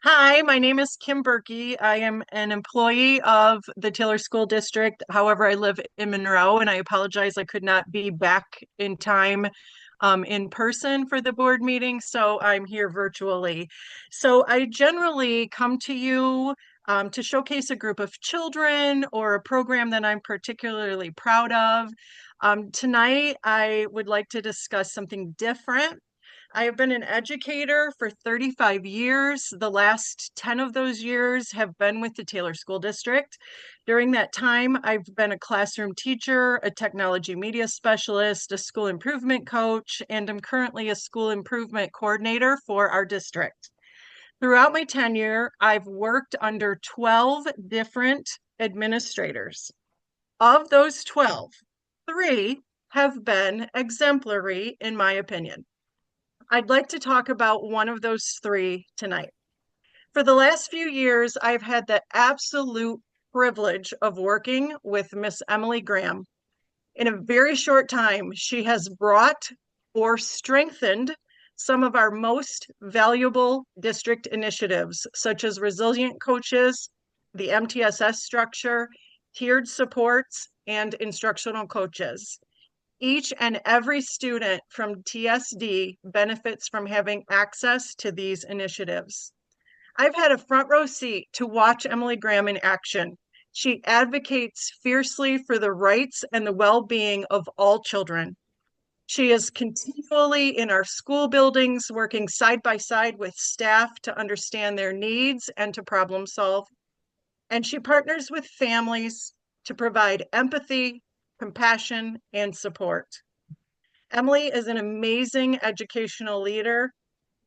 Hi, my name is Kim Berkey. I am an employee of the Taylor School District. However, I live in Monroe, and I apologize I could not be back in time in person for the board meeting, so I'm here virtually. So I generally come to you to showcase a group of children or a program that I'm particularly proud of. Tonight, I would like to discuss something different. I have been an educator for 35 years. The last 10 of those years have been with the Taylor School District. During that time, I've been a classroom teacher, a technology media specialist, a school improvement coach, and I'm currently a school improvement coordinator for our district. Throughout my tenure, I've worked under 12 different administrators. Of those 12, 3 have been exemplary, in my opinion. I'd like to talk about one of those 3 tonight. For the last few years, I've had the absolute privilege of working with Miss Emily Graham. In a very short time, she has brought or strengthened some of our most valuable district initiatives, such as resilient coaches, the MTSS structure, tiered supports, and instructional coaches. Each and every student from TSD benefits from having access to these initiatives. I've had a front row seat to watch Emily Graham in action. She advocates fiercely for the rights and the well-being of all children. She is continually in our school buildings, working side by side with staff to understand their needs and to problem solve. And she partners with families to provide empathy, compassion, and support. Emily is an amazing educational leader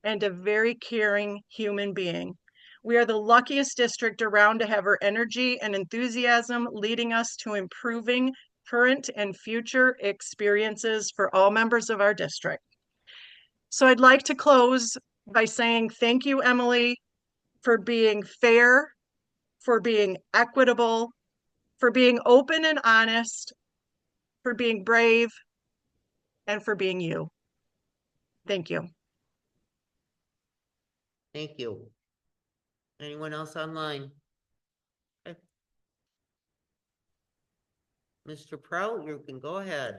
and a very caring human being. We are the luckiest district around to have her energy and enthusiasm leading us to improving current and future experiences for all members of our district. So I'd like to close by saying thank you, Emily, for being fair, for being equitable, for being open and honest, for being brave, and for being you. Thank you. Thank you. Anyone else online? Okay. Mr. Prout, you can go ahead.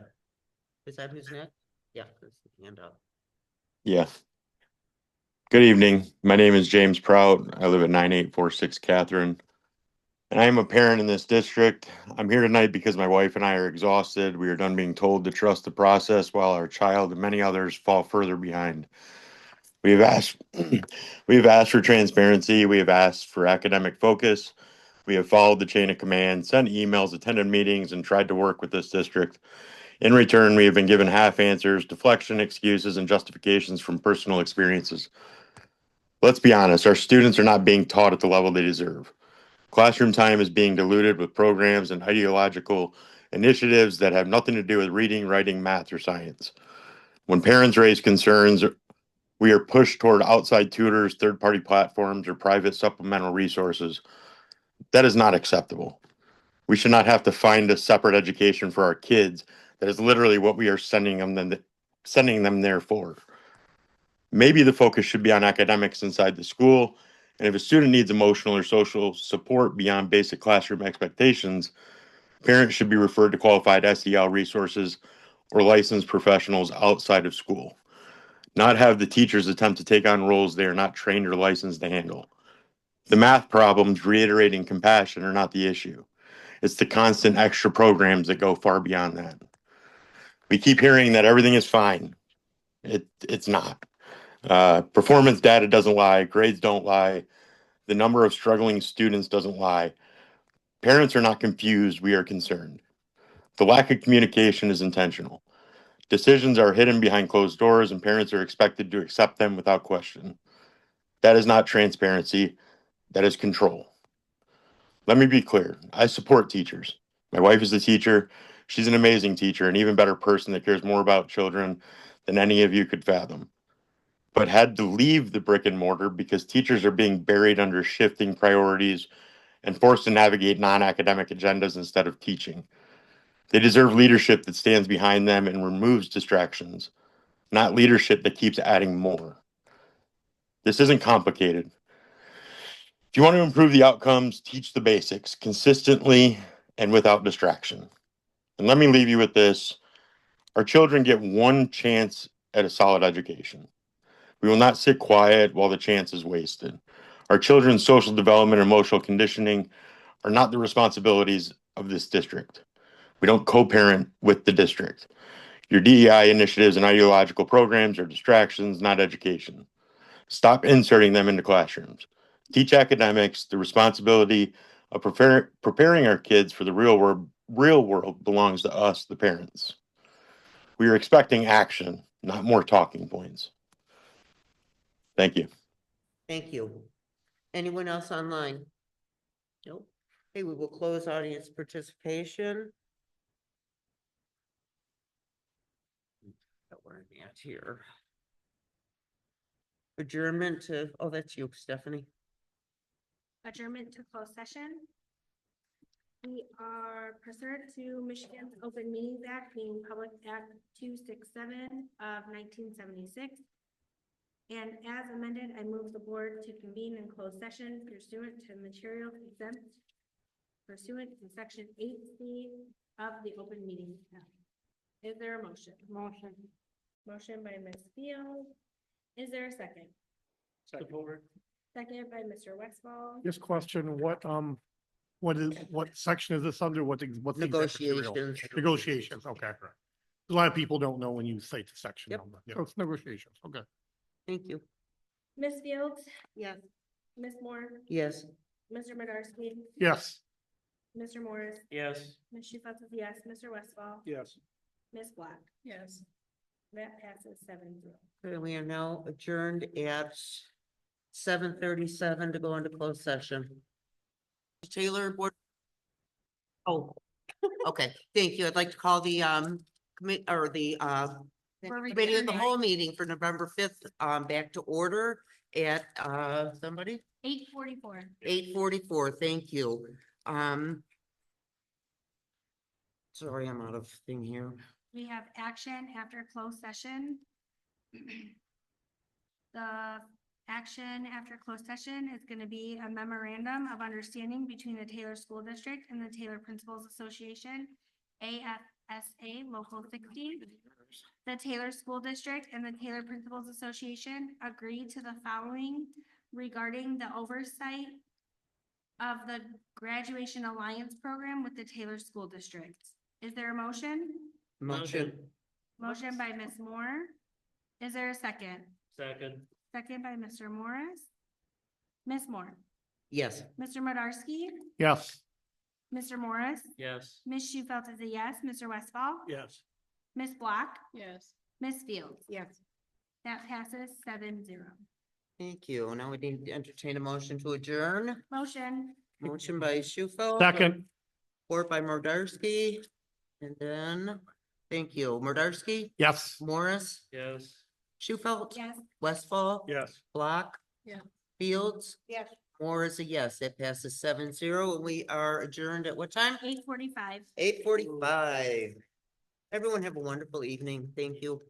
Is that who's next? Yeah, there's the hand up. Yeah. Good evening. My name is James Prout. I live at 9846 Catherine. And I am a parent in this district. I'm here tonight because my wife and I are exhausted. We are done being told to trust the process while our child and many others fall further behind. We have asked for transparency. We have asked for academic focus. We have followed the chain of command, sent emails, attended meetings, and tried to work with this district. In return, we have been given half answers, deflection, excuses, and justifications from personal experiences. Let's be honest, our students are not being taught at the level they deserve. Classroom time is being diluted with programs and ideological initiatives that have nothing to do with reading, writing, math, or science. When parents raise concerns, we are pushed toward outside tutors, third-party platforms, or private supplemental resources. That is not acceptable. We should not have to find a separate education for our kids. That is literally what we are sending them there for. Maybe the focus should be on academics inside the school, and if a student needs emotional or social support beyond basic classroom expectations, parents should be referred to qualified SEL resources or licensed professionals outside of school. Not have the teachers attempt to take on roles they are not trained or licensed to handle. The math problems, reiterating compassion, are not the issue. It's the constant extra programs that go far beyond that. We keep hearing that everything is fine. It's not. Performance data doesn't lie. Grades don't lie. The number of struggling students doesn't lie. Parents are not confused. We are concerned. The lack of communication is intentional. Decisions are hidden behind closed doors, and parents are expected to accept them without question. That is not transparency. That is control. Let me be clear. I support teachers. My wife is a teacher. She's an amazing teacher, an even better person that cares more about children than any of you could fathom, but had to leave the brick and mortar because teachers are being buried under shifting priorities and forced to navigate non-academic agendas instead of teaching. They deserve leadership that stands behind them and removes distractions, not leadership that keeps adding more. This isn't complicated. If you want to improve the outcomes, teach the basics consistently and without distraction. And let me leave you with this. Our children get one chance at a solid education. We will not sit quiet while the chance is wasted. Our children's social development and emotional conditioning are not the responsibilities of this district. We don't co-parent with the district. Your DEI initiatives and ideological programs are distractions, not education. Stop inserting them into classrooms. Teach academics. The responsibility of preparing our kids for the real world belongs to us, the parents. We are expecting action, not more talking points. Thank you. Thank you. Anyone else online? Nope. Okay, we will close audience participation. Where am I at here? Adjournment to, oh, that's you, Stephanie. Adjournment to closed session. We are pursuant to Michigan's Open Meetings Act, being Public Act 267 of 1976. And as amended, I move the board to convene in closed session pursuant to material exempt pursuant to section 8C of the Open Meetings Act. Is there a motion? Motion. Motion by Ms. Field. Is there a second? Second by Mr. Westfall. Just question, what section is this under? What's the exact material? Negotiations. Negotiations, okay. A lot of people don't know when you cite the section Yep. number. So it's negotiations, okay. Thank you. Ms. Fields? Yes. Ms. Moore? Yes. Mr. Medarsky? Yes. Mr. Morris? Yes. Ms. Shufeldt is yes. Mr. Westfall? Yes. Ms. Black? Yes. That passes 7-0. Okay, we are now adjourned at 7:37 to go into closed session. Taylor, board. Oh, okay, thank you. I'd like to call the committee committee of the whole meeting for November 5th back to order at somebody 8:44. 8:44. Thank you. Sorry, I'm out of thing here. We have action after closed session. The action after closed session is going to be a memorandum of understanding between the Taylor School District and the Taylor Principals Association, AFSA Local 60. The Taylor School District and the Taylor Principals Association agreed to the following regarding the oversight of the Graduation Alliance Program with the Taylor School District. Is there a motion? Motion. Motion by Ms. Moore. Is there a second? Second. Second by Mr. Morris. Ms. Moore. Yes. Mr. Medarsky. Yes. Mr. Morris. Yes. Ms. Shufeldt is a yes. Mr. Westfall. Yes. Ms. Black. Yes. Ms. Fields. Yes. That passes 7-0. Thank you. Now we need to entertain a motion to adjourn. Motion. Motion by Shufel. Second. Support by Mordarsky. And then, thank you. Mordarsky. Yes. Morris. Yes. Shufel. Yes. Westfall. Yes. Block. Yeah. Fields. Yes. Moore is a yes. That passes 7-0. And we are adjourned at what time? 8:45. 8:45. Everyone have a wonderful evening. Thank you.